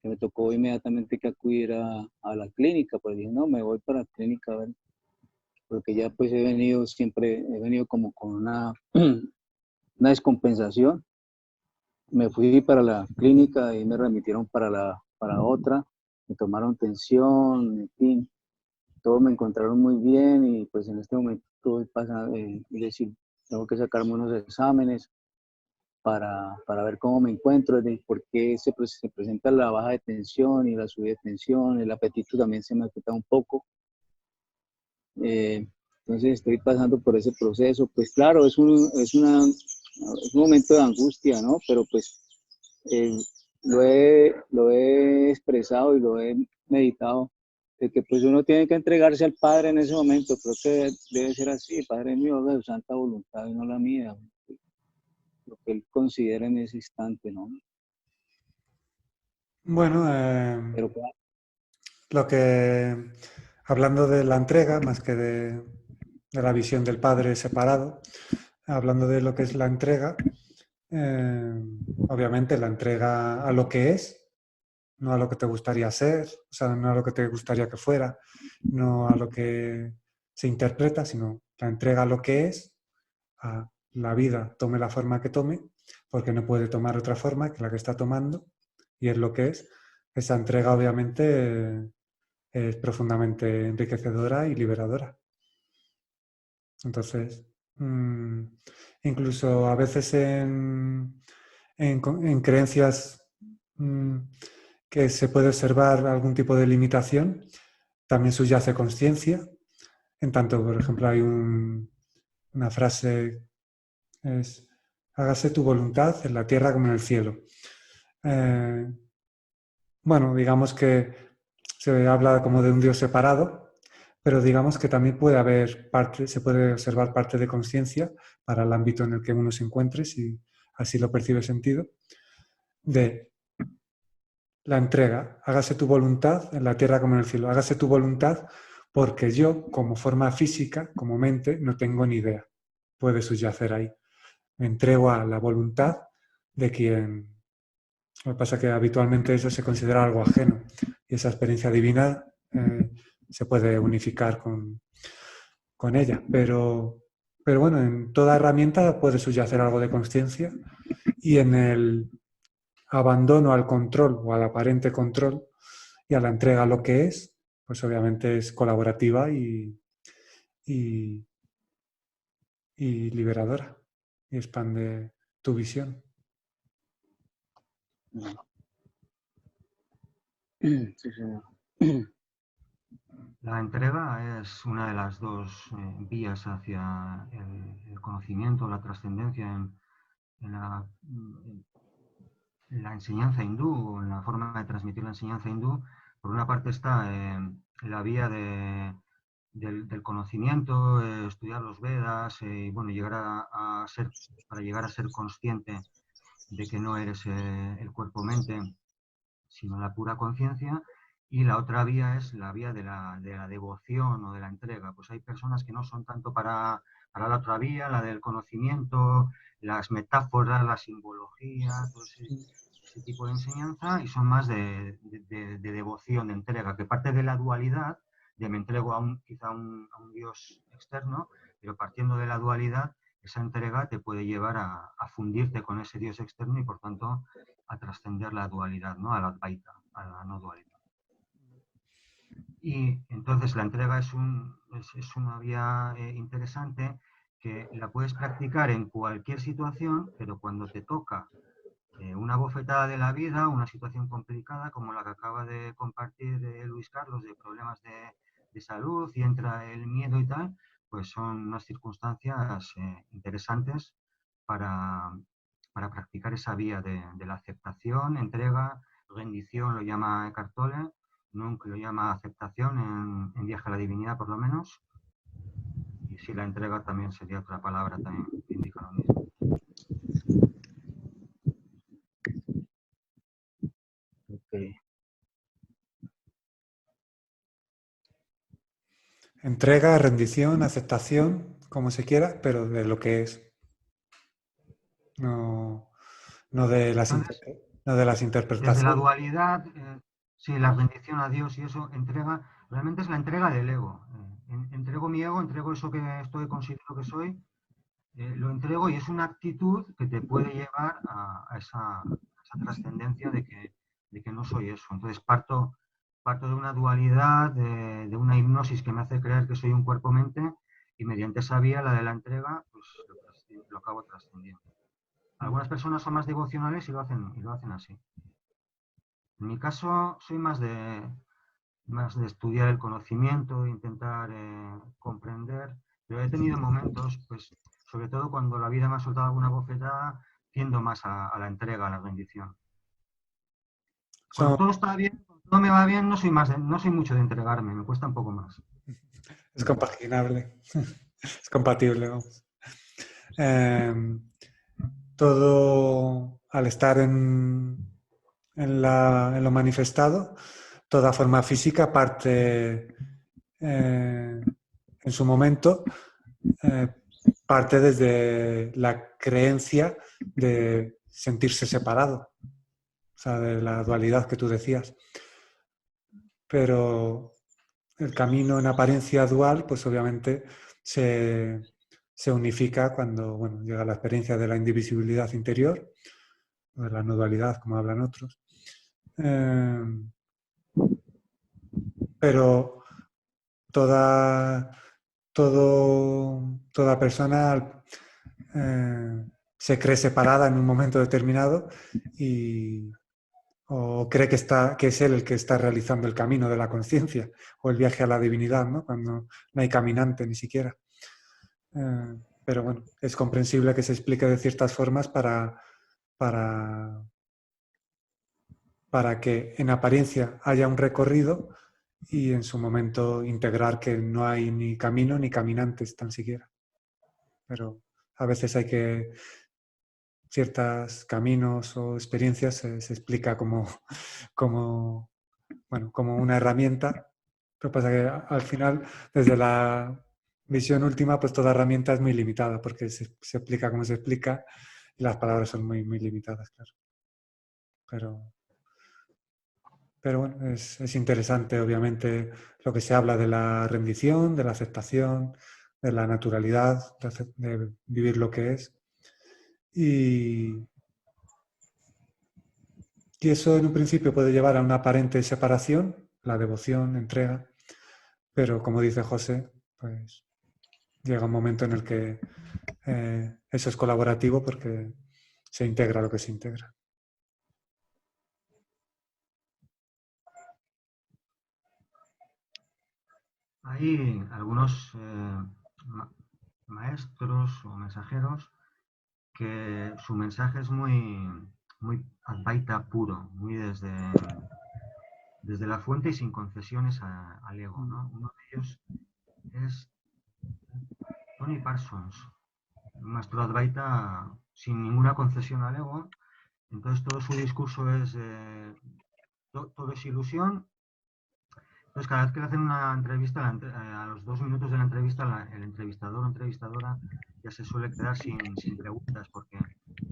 que me tocó inmediatamente que acudir a la clínica, pues dije, no, me voy para la clínica a ver, porque ya pues he venido como con una descompensación. Me fui para la clínica y me remitieron para otra, me tomaron tensión, en fin, todo me encontraron muy bien y pues en este momento estoy pasando, es decir, tengo que sacarme unos exámenes para ver cómo me encuentro, de por qué se presenta la baja de tensión y la subida de tensión, el apetito también se me ha quitado un poco. Entonces estoy pasando por ese proceso, pues claro, es un momento de angustia, ¿no? Pero pues lo he expresado y lo he meditado, de que pues uno tiene que entregarse al Padre en ese momento. Creo que debe ser así: Padre mío, haga tu santa voluntad y no la mía, lo que Él considera en ese instante, ¿no? Bueno, Pero claro, lo que, hablando de la entrega, más que de la visión del Padre separado, hablando de lo que es la entrega, obviamente la entrega a lo que es, no a lo que te gustaría ser, o sea, no a lo que te gustaría que fuera, no a lo que se interpreta, sino la entrega a lo que es, a la vida, tome la forma que tome, porque no puede tomar otra forma que la que está tomando, y es lo que es. Esa entrega obviamente es profundamente enriquecedora y liberadora. Entonces, incluso a veces en creencias que se puede observar algún tipo de limitación, también subyace conciencia. En tanto, por ejemplo, hay una frase, es: hágase tu voluntad en la tierra como en el cielo. Bueno, digamos que se habla como de un Dios separado, pero digamos que también puede haber se puede observar parte de conciencia para el ámbito en el que uno se encuentre, si así lo percibe sentido, de la entrega. Hágase tu voluntad en la tierra como en el cielo. Hágase tu voluntad porque yo, como forma física, como mente, no tengo ni idea. Puede subyacer ahí. Me entrego a la voluntad de quien... Lo que pasa es que habitualmente eso se considera algo ajeno y esa experiencia divina se puede unificar con ella. Pero bueno, en toda herramienta puede subyacer algo de consciencia y en el abandono al control o al aparente control y a la entrega a lo que es, pues obviamente es colaborativa y liberadora y expande tu visión. Sí, señor. La entrega es una de las dos vías hacia el conocimiento, la trascendencia en la enseñanza hindú o en la forma de transmitir la enseñanza hindú. Por una parte está la vía del conocimiento, estudiar los Vedas y bueno, para llegar a ser consciente de que no eres el cuerpo-mente, sino la pura conciencia. Y la otra vía es la vía de la devoción o de la entrega. Pues hay personas que no son tanto para la otra vía, la del conocimiento, las metáforas, la simbología, todo ese tipo de enseñanza, y son más de devoción, de entrega, que parte de la dualidad, de me entrego quizá a un Dios externo, pero partiendo de la dualidad, esa entrega te puede llevar a fundirte con ese Dios externo y por tanto a trascender la dualidad, ¿no? A la Advaita, a la no dualidad. Y entonces la entrega es una vía interesante que la puedes practicar en cualquier situación, pero cuando te toca una bofetada de la vida, una situación complicada como la que acaba de compartir Luis Carlos, de problemas de salud y entra el miedo y tal, pues son unas circunstancias interesantes para practicar esa vía de la aceptación, entrega, rendición, lo llama Eckhart Tolle, Nunc lo llama aceptación en Viaje a la Divinidad, por lo menos. Y si la entrega también sería otra palabra, también indica lo mismo. Okay. Entrega, rendición, aceptación, como se quiera, pero de lo que es. No de las Desde la interpretaciones. dualidad, sí, la rendición a Dios y eso, realmente es la entrega del ego. Entrego mi ego, entrego eso que considero que soy, lo entrego y es una actitud que te puede llevar a esa trascendencia de que no soy eso. Entonces parto de una dualidad, de una hipnosis que me hace creer que soy un cuerpo-mente y mediante esa vía, la de la entrega, pues lo acabo trascendiendo. Algunas personas son más devocionales y lo hacen así. En mi caso, soy más de estudiar el conocimiento, intentar comprender, pero he tenido momentos, pues, sobre todo cuando la vida me ha soltado alguna bofetada, tiendo más a la entrega, a la rendición. Cuando todo está bien, cuando todo me va bien, no soy mucho de entregarme, me cuesta un poco más. Es compaginable, es compatible, vamos. Todo, al estar en lo manifestado, toda forma física parte en su momento, parte desde la creencia de sentirse separado, o sea, de la dualidad que tú decías. Pero el camino en apariencia dual, pues obviamente se unifica cuando llega la experiencia de la indivisibilidad interior, o de la no dualidad, como hablan otros. Pero toda persona se cree separada en un momento determinado o cree que es él el que está realizando el camino de la conciencia o el viaje a la divinidad, ¿no? Cuando no hay caminante ni siquiera. Pero bueno, es comprensible que se explique de ciertas formas para que en apariencia haya un recorrido y en su momento integrar que no hay ni camino ni caminantes tan siquiera. Pero a veces hay que ciertos caminos o experiencias se explica como una herramienta. Lo que pasa es que al final, desde la visión última, pues toda herramienta es muy limitada porque se explica como se explica y las palabras son muy, muy limitadas, claro. Pero bueno, es interesante, obviamente, lo que se habla de la rendición, de la aceptación, de la naturalidad, de vivir lo que es. Y eso en un principio puede llevar a una aparente separación, la devoción, entrega, pero como dice José, pues llega un momento en el que eso es colaborativo porque se integra lo que se integra. Hay algunos maestros o mensajeros que su mensaje es muy Advaita puro, muy desde la fuente y sin concesiones al ego, ¿no? Uno de ellos es Tony Parsons, un maestro Advaita sin ninguna concesión al ego. Entonces todo su discurso es todo es ilusión. Entonces cada vez que le hacen una entrevista, a los 2 minutos de la entrevista, el entrevistador o entrevistadora ya se suele quedar sin preguntas, porque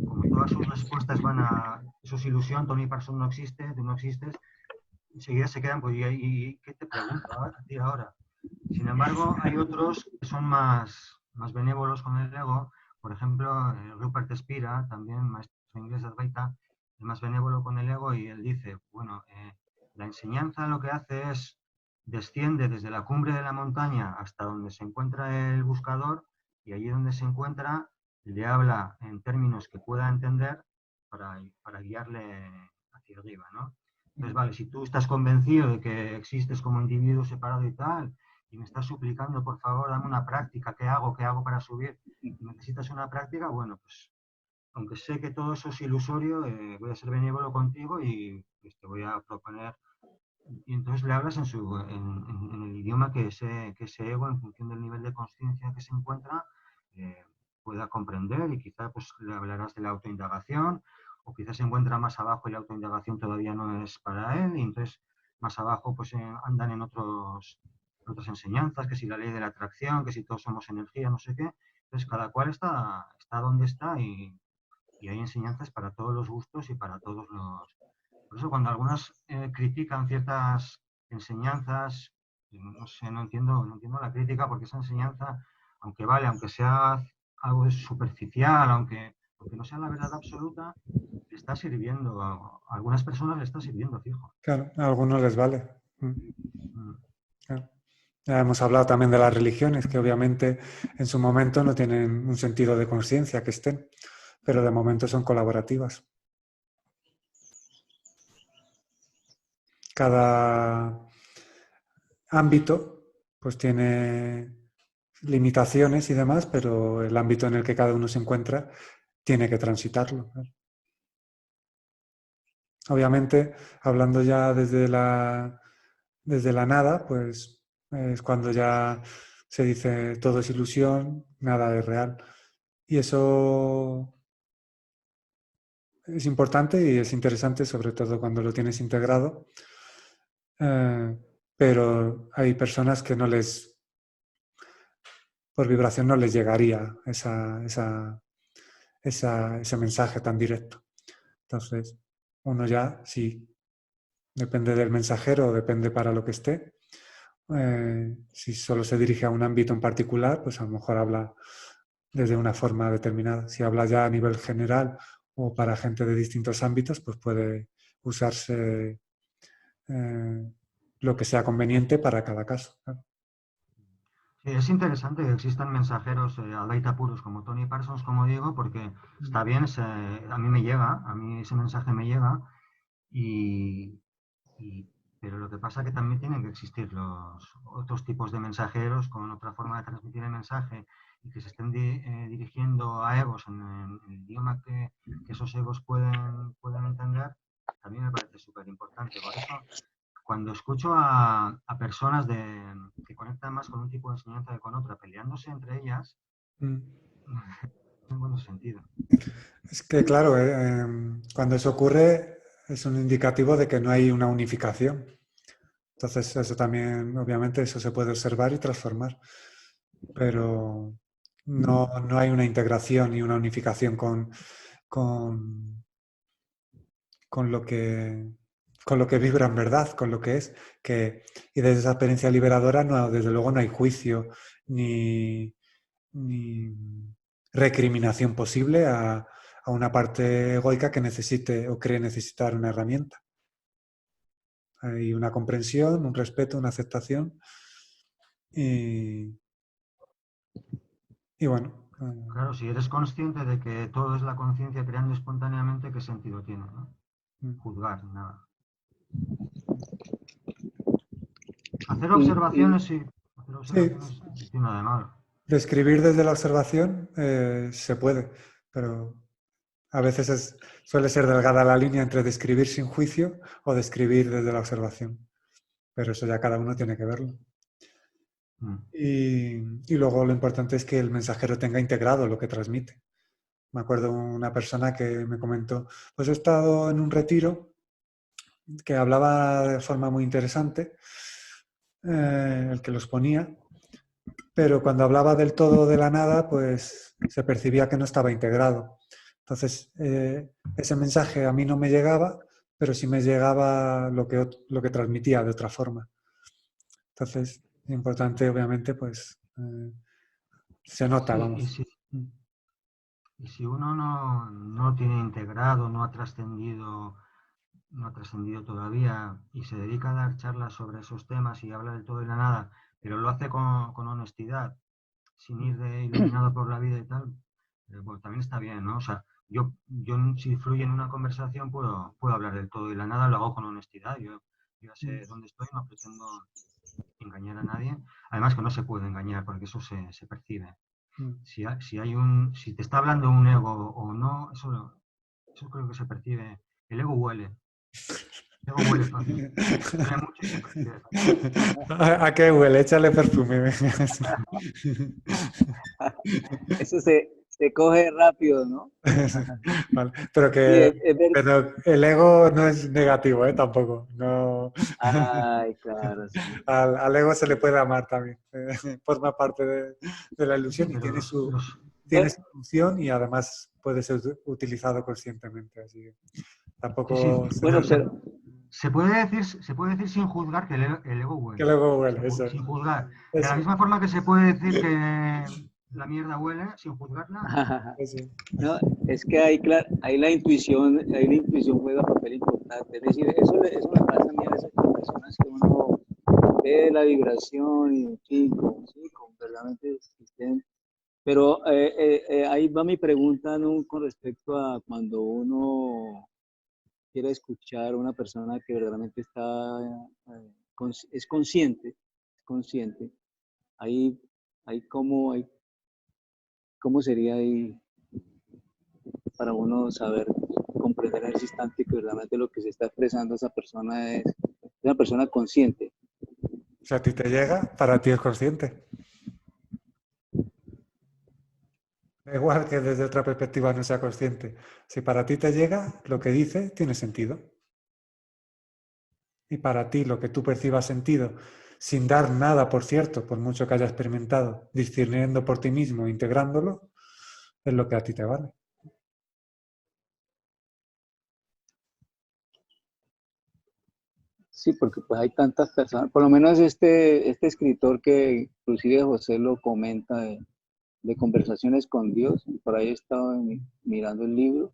como todas sus respuestas van a eso es ilusión, Tony Parsons no existe, tú no existes, enseguida se quedan, pues, ¿y qué te pregunto a ti ahora? Sin embargo, hay otros que son más benévolos con el ego. Por ejemplo, Rupert Spira, también maestro inglés de Advaita, es más benévolo con el ego y él dice, bueno, la enseñanza lo que hace es desciende desde la cumbre de la montaña hasta donde se encuentra el buscador y allí donde se encuentra le habla en términos que pueda entender para guiarle hacia arriba, ¿no? Entonces, vale, si tú estás convencido de que existes como individuo separado y tal, y me estás suplicando, por favor, dame una práctica, ¿qué hago? ¿Qué hago para subir? Y necesitas una práctica, bueno, pues aunque sé que todo eso es ilusorio, voy a ser benévolo contigo y pues, te voy a proponer. Y entonces le hablas en el idioma que ese ego, en función del nivel de conciencia que se encuentra, eh, pueda comprender y quizá pues, le hablarás de la autoindagación o quizás se encuentra más abajo y la autoindagación todavía no es para él y entonces más abajo pues andan en otras enseñanzas, que si la ley de la atracción, que si todos somos energía, no sé qué. Entonces cada cual está donde está y hay enseñanzas para todos los gustos y para todos los... Por eso cuando algunos critican ciertas enseñanzas, no sé, no entiendo la crítica porque esa enseñanza, aunque vale, aunque sea algo superficial, aunque no sea la verdad absoluta, le está sirviendo, a algunas personas le está sirviendo, fijo. Claro, a algunos les vale. Mm. Claro. Ya hemos hablado también de las religiones, que obviamente en su momento no tienen un sentido de conciencia que estén, pero de momento son colaborativas. Cada ámbito pues tiene limitaciones y demás, pero el ámbito en el que cada uno se encuentra tiene que transitarlo. Obviamente, hablando ya desde la nada, pues es cuando ya se dice todo es ilusión, nada es real. Y eso es importante y es interesante, sobre todo cuando lo tienes integrado. Pero hay personas que no les, por vibración no les llegaría ese mensaje tan directo. Entonces, uno ya, sí, depende del mensajero, depende para lo que esté. Si solo se dirige a un ámbito en particular, pues a lo mejor habla desde una forma determinada. Si habla ya a nivel general o para gente de distintos ámbitos, pues puede usarse lo que sea conveniente para cada caso. ¿Claro? Sí, es interesante que existan mensajeros Advaita puros como Tony Parsons, como digo, porque está bien, a mí me llega, a mí ese mensaje me llega, y, pero lo que pasa es que también tienen que existir los otros tipos de mensajeros con otra forma de transmitir el mensaje y que se estén dirigiendo a egos en el idioma que esos egos pueden entender, también me parece súper importante. Por eso, cuando escucho a personas que conectan más con un tipo de enseñanza que con otra, peleándose entre ellas, en buen sentido. Es que, claro, cuando eso ocurre es un indicativo de que no hay una unificación. Entonces, eso también, obviamente, eso se puede observar y transformar. Pero no hay una integración y una unificación con, con lo que vibra en verdad, con lo que es. Y desde esa experiencia liberadora, no, desde luego, no hay juicio ni recriminación posible a una parte egoica que necesite o cree necesitar una herramienta. Hay una comprensión, un respeto, una aceptación y bueno. Claro, si eres consciente de que todo es la conciencia creando espontáneamente, ¿qué sentido tiene, no? Juzgar, nada. Hacer observaciones, sí. Hacer Sí, observaciones no tiene nada de malo. describir desde la observación se puede, pero a veces suele ser delgada la línea entre describir sin juicio o describir desde la observación. Pero eso ya cada uno tiene que verlo. Y luego lo importante es que el mensajero tenga integrado lo que transmite. Me acuerdo una persona que me comentó, pues he estado en un retiro que hablaba de forma muy interesante, el que los ponía, pero cuando hablaba del todo de la nada, pues se percibía que no estaba integrado. Entonces, ese mensaje a mí no me llegaba, pero sí me llegaba lo que transmitía de otra forma. Entonces, es importante, obviamente, pues se nota, Sí, vamos. y si uno no tiene integrado, no ha trascendido todavía y se dedica a dar charlas sobre esos temas y habla del todo y la nada, pero lo hace con honestidad, sin ir de iluminado por la vida y tal, pues también está bien, ¿no? O sea, yo si fluye en una conversación puedo hablar del todo y la nada, lo hago con honestidad, yo ya sé dónde estoy, no pretendo engañar a nadie, además que no se puede engañar porque eso se percibe. Si te está hablando un ego o no, eso creo que se percibe. El ego huele. El ego huele fácil. Huele mucho y se percibe fácil. ¿A qué huele? Échale perfume. Eso se coge rápido, ¿no? Vale. Sí, es verdad. Pero el ego no es negativo, tampoco. No. Ay, claro, sí. Al ego se le puede amar también. Forma parte de la Sí, ilusión y pero tiene su función y además puede ser utilizado conscientemente. Así que tampoco se Bueno, trata pero se puede decir sin juzgar que el ego que huele. el ego huele. Eso. Sin juzgar. De la Eso. misma forma que se puede decir que la mierda huele sin juzgarla. Eso. no, es que ahí la intuición juega un papel importante. Es decir, eso me pasa a mí a veces con personas que uno ve la vibración y sí, verdaderamente existen. Pero ahí va mi pregunta, ¿no? Con respecto a cuando uno quiere escuchar a una persona que verdaderamente es consciente. Ahí, ¿cómo sería ahí para uno saber, comprender en ese instante que verdaderamente lo que se está expresando esa persona es una persona consciente? Si a ti te llega, para ti es consciente. Da igual que desde otra perspectiva no sea consciente. Si para ti te llega, lo que dice tiene sentido. Y para ti lo que tú percibas sentido, sin dar nada, por cierto, por mucho que haya experimentado, discerniendo por ti mismo, integrándolo, es lo que a ti te vale. Sí, porque pues hay tantas personas, por lo menos este escritor que inclusive José lo comenta de conversaciones con Dios, por ahí estaba mirando el libro,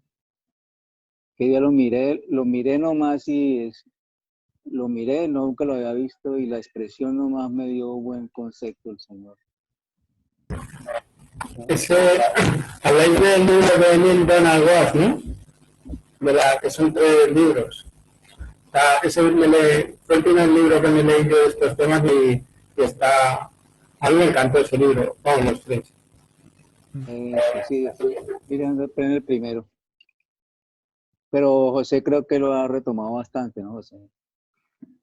que ya lo miré nomás lo miré, nunca lo había visto y la expresión nomás me dio buen concepto el Señor. Habláis del libro de Neil Donald Walsh, ¿no? Que son 3 libros. Ese fue el primer libro que me leí yo de estos temas y está... A mí me encantó ese libro, vamos, los 3. Sí, mirando el primero. Pero José creo que lo ha retomado bastante, ¿no, José?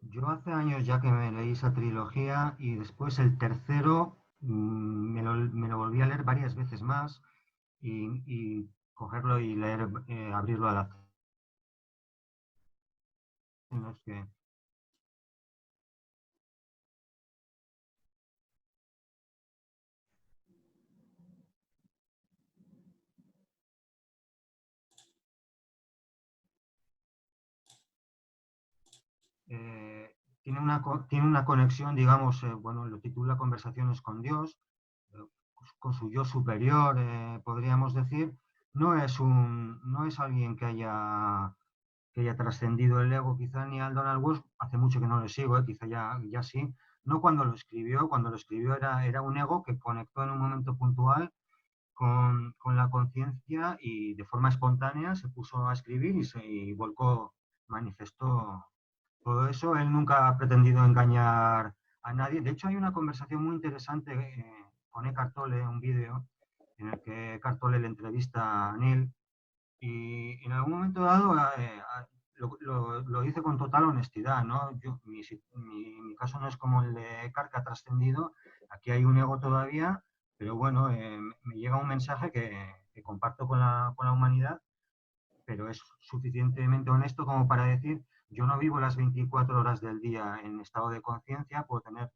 Yo hace años ya que me leí esa trilogía y después el tercero me lo volví a leer varias veces más y cogerlo y leer, abrirlo a la en los que tiene una conexión, digamos, bueno, lo titula Conversaciones con Dios, con su yo superior, podríamos decir. No es alguien que haya trascendido el ego, quizá ni al Donald Walsh, hace mucho que no le sigo, quizá ya sí. No cuando lo escribió era un ego que conectó en un momento puntual con la conciencia y de forma espontánea se puso a escribir y volcó, manifestó todo eso. Él nunca ha pretendido engañar a nadie. De hecho, hay una conversación muy interesante con Eckhart Tolle, un vídeo en el que Eckhart Tolle le entrevista a Neil y en algún momento dado lo dice con total honestidad, ¿no? Mi caso no es como el de Eckhart, que ha trascendido. Aquí hay un ego todavía, pero bueno, me llega un mensaje que comparto con la humanidad, pero es suficientemente honesto como para decir, yo no vivo las 24 horas del día en estado de conciencia, puedo tener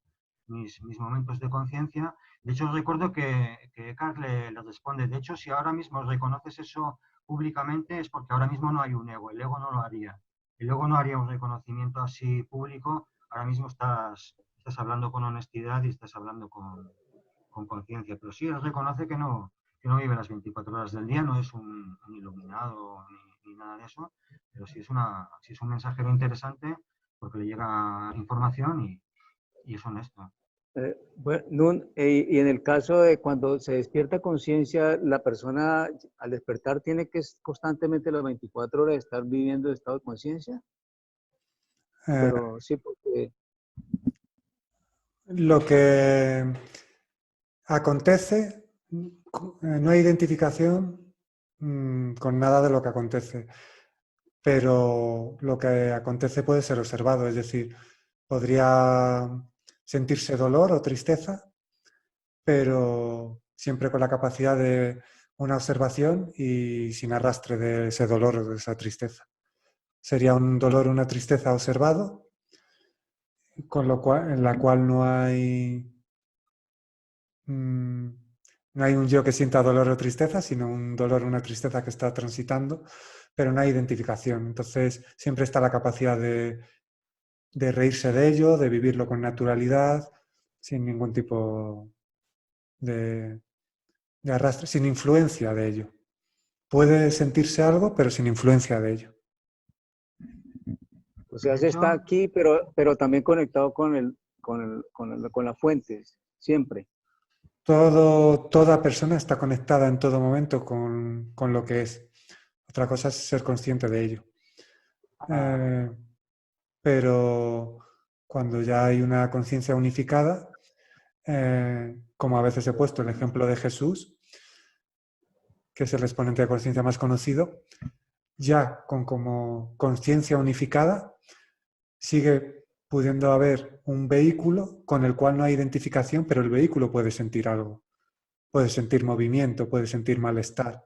mis momentos de conciencia. De hecho, recuerdo que Eckhart le responde, de hecho, si ahora mismo reconoces eso públicamente es porque ahora mismo no hay un ego, el ego no lo haría. El ego no haría un reconocimiento así público, ahora mismo estás hablando con honestidad y estás hablando con conciencia, pero sí, él reconoce que no vive las 24 horas del día, no es un iluminado ni nada de eso, pero sí es un mensajero interesante porque le llega información y es honesto. Bueno, y en el caso de cuando se despierta conciencia, la persona al despertar tiene que constantemente las 24 horas estar viviendo el estado de conciencia. Pero sí, porque Lo que acontece, no hay identificación con nada de lo que acontece, pero lo que acontece puede ser observado, es decir, podría sentirse dolor o tristeza, pero siempre con la capacidad de una observación y sin arrastre de ese dolor o de esa tristeza. Sería un dolor o una tristeza observado, en la cual no hay un yo que sienta dolor o tristeza, sino un dolor o una tristeza que está transitando, pero no hay identificación. Entonces siempre está la capacidad de reírse de ello, de vivirlo con naturalidad, sin ningún tipo de arrastre, sin influencia de ello. Puede sentirse algo, pero sin influencia de ello. o sea, se está aquí, pero también conectado con la fuente, siempre. Toda persona está conectada en todo momento con lo que es. Otra cosa es ser consciente de ello. Pero cuando ya hay una conciencia unificada, como a veces he puesto el ejemplo de Jesús, que es el exponente de conciencia más conocido, ya con como conciencia unificada sigue pudiendo haber un vehículo con el cual no hay identificación, pero el vehículo puede sentir algo, puede sentir movimiento, puede sentir malestar,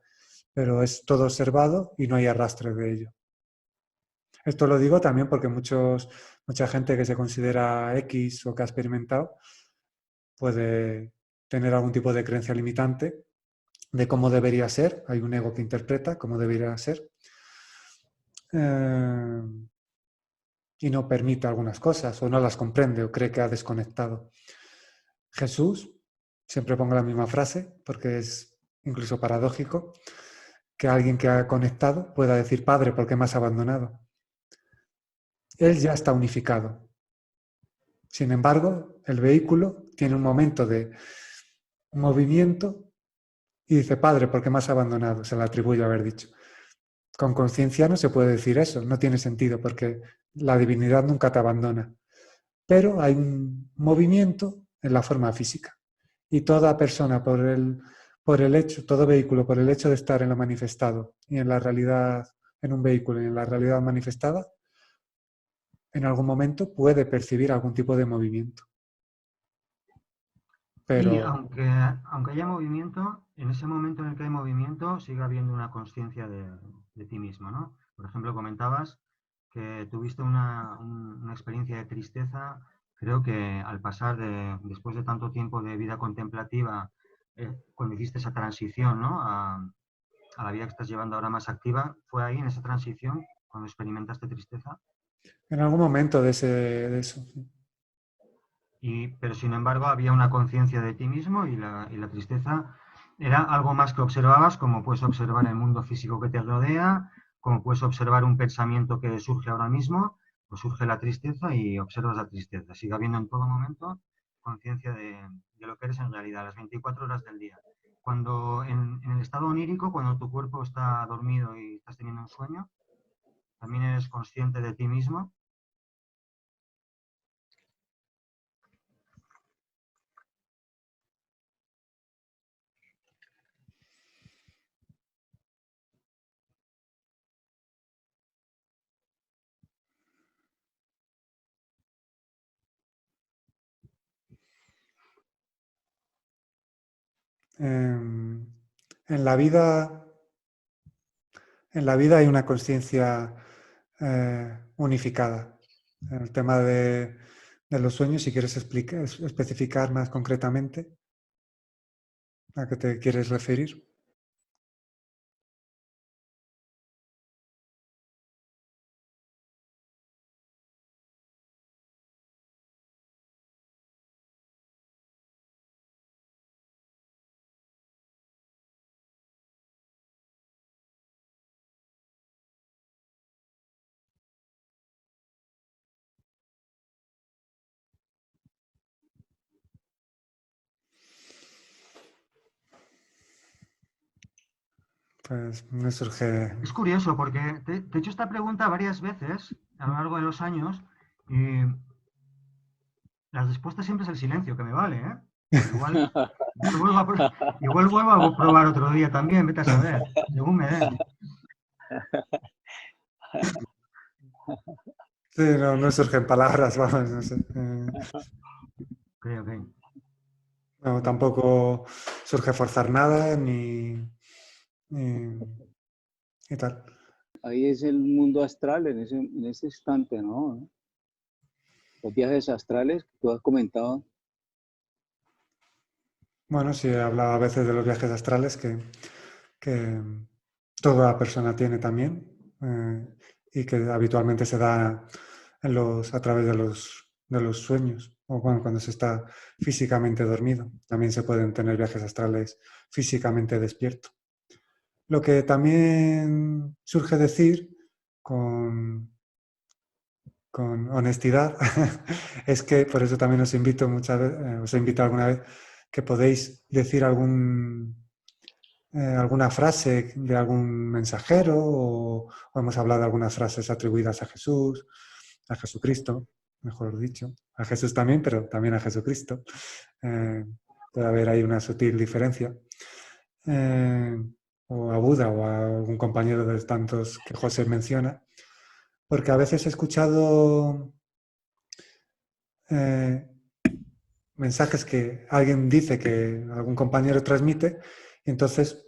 pero es todo observado y no hay arrastre de ello. Esto lo digo también porque mucha gente que se considera X o que ha experimentado puede tener algún tipo de creencia limitante de cómo debería ser. Hay un ego que interpreta cómo debería ser y no permite algunas cosas o no las comprende o cree que ha desconectado. Jesús, siempre pongo la misma frase porque es incluso paradójico que alguien que ha conectado pueda decir, Padre, ¿por qué me has abandonado? Él ya está unificado. Sin embargo, el vehículo tiene un momento de movimiento y dice, Padre, ¿por qué me has abandonado? Se le atribuye haber dicho. Con conciencia no se puede decir eso, no tiene sentido porque la divinidad nunca te abandona. Pero hay un movimiento en la forma física. Y toda persona por el hecho, todo vehículo por el hecho de estar en lo manifestado y en la realidad, en un vehículo y en la realidad manifestada, en algún momento puede percibir algún tipo de movimiento. pero Y aunque haya movimiento, en ese momento en el que hay movimiento sigue habiendo una conciencia de ti mismo, ¿no? Por ejemplo, comentabas que tuviste una experiencia de tristeza. Creo que al pasar después de tanto tiempo de vida contemplativa, cuando hiciste esa transición, ¿no? A la vida que estás llevando ahora más activa, ¿fue ahí en esa transición cuando experimentaste tristeza? en algún momento de eso. Pero sin embargo había una conciencia de ti mismo y la tristeza era algo más que observabas, como puedes observar el mundo físico que te rodea, como puedes observar un pensamiento que surge ahora mismo, pues surge la tristeza y observas la tristeza. Sigue habiendo en todo momento conciencia de lo que eres en realidad, las 24 horas del día. Cuando en el estado onírico, cuando tu cuerpo está dormido y estás teniendo un sueño, también eres consciente de ti mismo. En, en la vida, en la vida hay una conciencia unificada. En el tema de los sueños, si quieres especificar más concretamente a qué te quieres referir. Pues me surge... Es curioso porque te he hecho esta pregunta varias veces a lo largo de los años y la respuesta siempre es el silencio, que me vale, ¿eh? Pero igual vuelvo a probar otro día también, vete a saber, según me den. Sí, no surgen palabras, vamos, no sé. Ok, ok. No, tampoco surge forzar nada y tal. Ahí es el mundo astral en ese instante, ¿no? Los viajes astrales que tú has comentado. Bueno, sí, he hablado a veces de los viajes astrales que toda persona tiene también y que habitualmente se da a través de los sueños o bueno, cuando se está físicamente dormido. También se pueden tener viajes astrales físicamente despierto. Lo que también surge decir con honestidad es que por eso también os invito muchas veces, os he invitado alguna vez que podéis decir alguna frase de algún mensajero o hemos hablado de algunas frases atribuidas a Jesús, a Jesucristo, mejor dicho, a Jesús también, pero también a Jesucristo. Puede haber ahí una sutil diferencia. O a Buda o a algún compañero de tantos que José menciona, porque a veces he escuchado mensajes que alguien dice que algún compañero transmite y entonces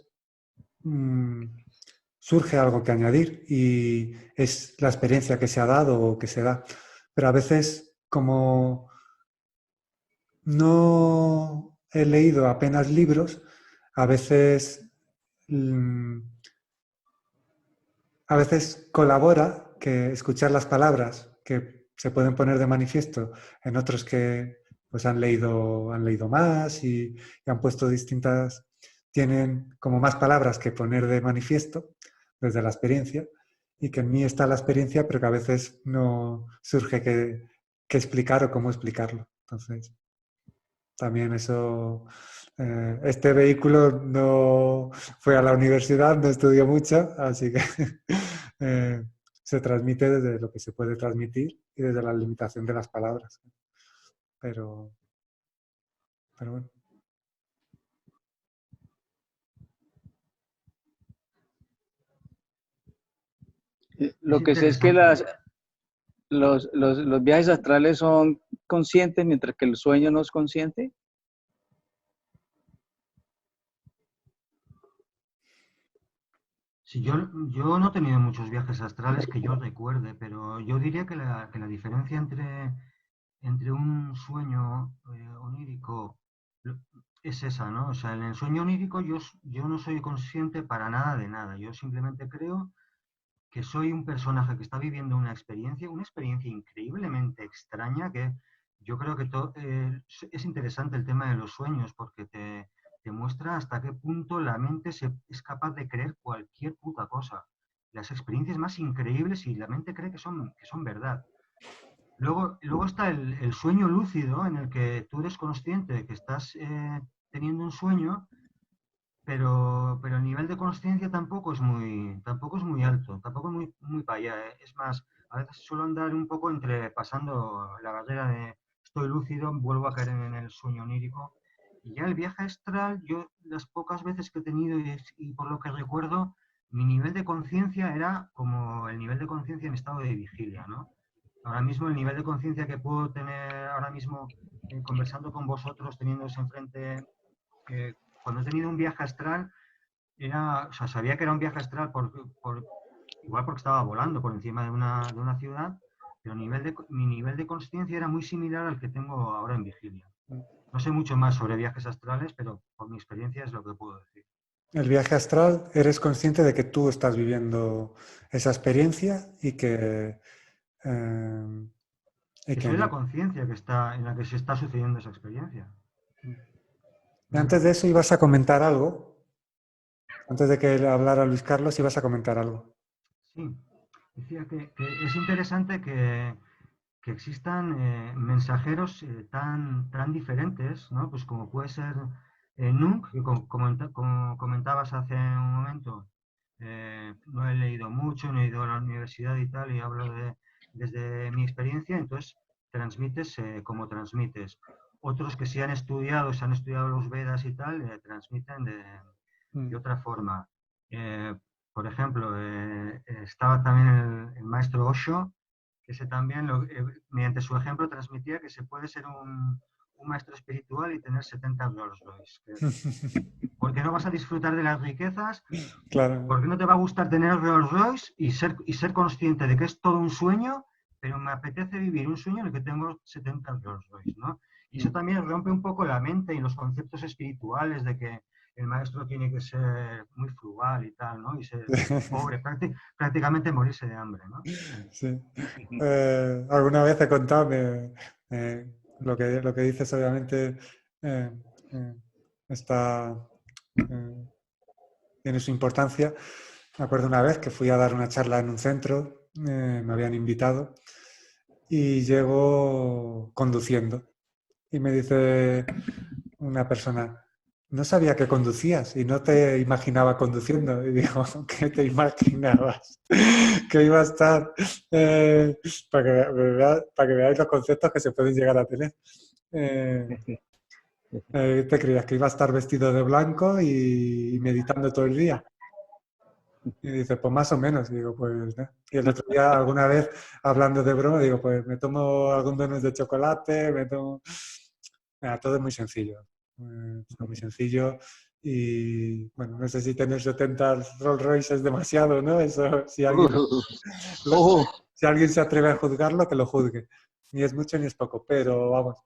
surge algo que añadir y es la experiencia que se ha dado o que se da. Pero a veces, como no he leído apenas libros, a veces colabora que escuchar las palabras que se pueden poner de manifiesto en otros que pues han leído más y han puesto tienen como más palabras que poner de manifiesto desde la experiencia y que en mí está la experiencia pero que a veces no surge que explicar o cómo explicarlo. Entonces, también eso, este vehículo no fue a la universidad, no estudió mucho, así que se transmite desde lo que se puede transmitir y desde la limitación de las palabras. Pero bueno. Lo que sé es que los viajes astrales son conscientes mientras que el sueño no es consciente. Sí, yo no he tenido muchos viajes astrales que yo recuerde, pero yo diría que la diferencia entre un sueño onírico lo- es esa, ¿no? O sea, en el sueño onírico yo no soy consciente para nada de nada. Yo simplemente creo que soy un personaje que está viviendo una experiencia increíblemente extraña que yo creo que es interesante el tema de los sueños porque te muestra hasta qué punto la mente es capaz de creer cualquier puta cosa. Las experiencias más increíbles y la mente cree que son verdad. Luego está el sueño lúcido en el que tú eres consciente de que estás teniendo un sueño pero el nivel de conciencia tampoco es muy alto, tampoco es muy para allá. Es más, a veces suelo andar un poco pasando la barrera de estoy lúcido, vuelvo a caer en el sueño onírico. Y ya el viaje astral, yo las pocas veces que he tenido y por lo que recuerdo, mi nivel de conciencia era como el nivel de conciencia en estado de vigilia, ¿no? Ahora mismo el nivel de conciencia que puedo tener ahora mismo conversando con vosotros, teniéndoos enfrente, cuando he tenido un viaje astral, o sea, sabía que era un viaje astral igual porque estaba volando por encima de una ciudad, pero mi nivel de conciencia era muy similar al que tengo ahora en vigilia. No sé mucho más sobre viajes astrales, pero por mi experiencia es lo que puedo decir. El viaje astral, eres consciente de que tú estás viviendo esa experiencia eh, y Que que soy la no. conciencia en la que se está sucediendo esa experiencia. Y antes de eso ibas a comentar algo. Antes de que hablara Luis Carlos, ibas a comentar algo. Sí, decía que es interesante que existan mensajeros tan diferentes, ¿no? Pues como puede ser Nunc, que como comentabas hace un momento, no he leído mucho, no he ido a la universidad y tal, y hablo desde mi experiencia, entonces transmites como transmites. Otros que sí han estudiado, se han estudiado los Vedas y tal, transmiten de otra forma. Eh, por ejemplo, estaba también el maestro Osho, que ese también, mediante su ejemplo, transmitía que se puede ser un maestro espiritual y tener 70 Rolls Royce. ¿Por qué no vas a disfrutar de las riquezas? Claro. ¿Por qué no te va a gustar tener Rolls Royce y ser consciente de que es todo un sueño, pero me apetece vivir un sueño en el que tengo 70 Rolls Royce, ¿no? Y eso también rompe un poco la mente y los conceptos espirituales de que el maestro tiene que ser muy frugal y tal, ¿no? Y ser pobre, prácticamente morirse de hambre, ¿no? Sí. Alguna vez he contado lo que dices, obviamente, eh, eh, está, tiene su importancia. Me acuerdo una vez que fui a dar una charla en un centro, me habían invitado y llego conduciendo y me dice una persona, no sabía que conducías y no te imaginaba conduciendo. Y digo, ¿qué te imaginabas? Que iba a estar para que veáis los conceptos que se pueden llegar a tener. ¿Te creías que iba a estar vestido de blanco y meditando todo el día? Y dice, pues más o menos. Y digo, pues no. Y el otro día, alguna vez, hablando de broma, digo, pues me tomo algún donut de chocolate, me tomo... Mira, todo es muy sencillo. Todo muy sencillo. Y bueno, no sé si tener 70 Rolls Royce es demasiado, ¿no? Eso, Oh, si alguien se atreve a juzgarlo, que lo juzgue. Ni es mucho ni es poco, pero vamos,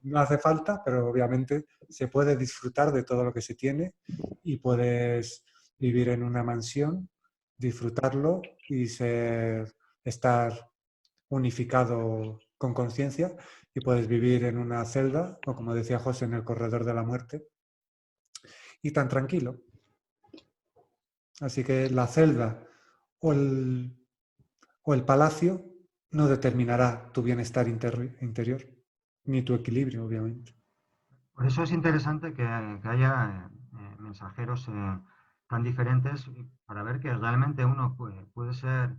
no hace falta, pero obviamente se puede disfrutar de todo lo que se tiene y puedes vivir en una mansión, disfrutarlo y estar unificado con conciencia y puedes vivir en una celda o como decía José, en el corredor de la muerte y tan tranquilo. Así que la celda o el palacio no determinará tu bienestar interior, ni tu equilibrio, obviamente. Por eso es interesante que haya mensajeros tan diferentes para ver que realmente uno puede ser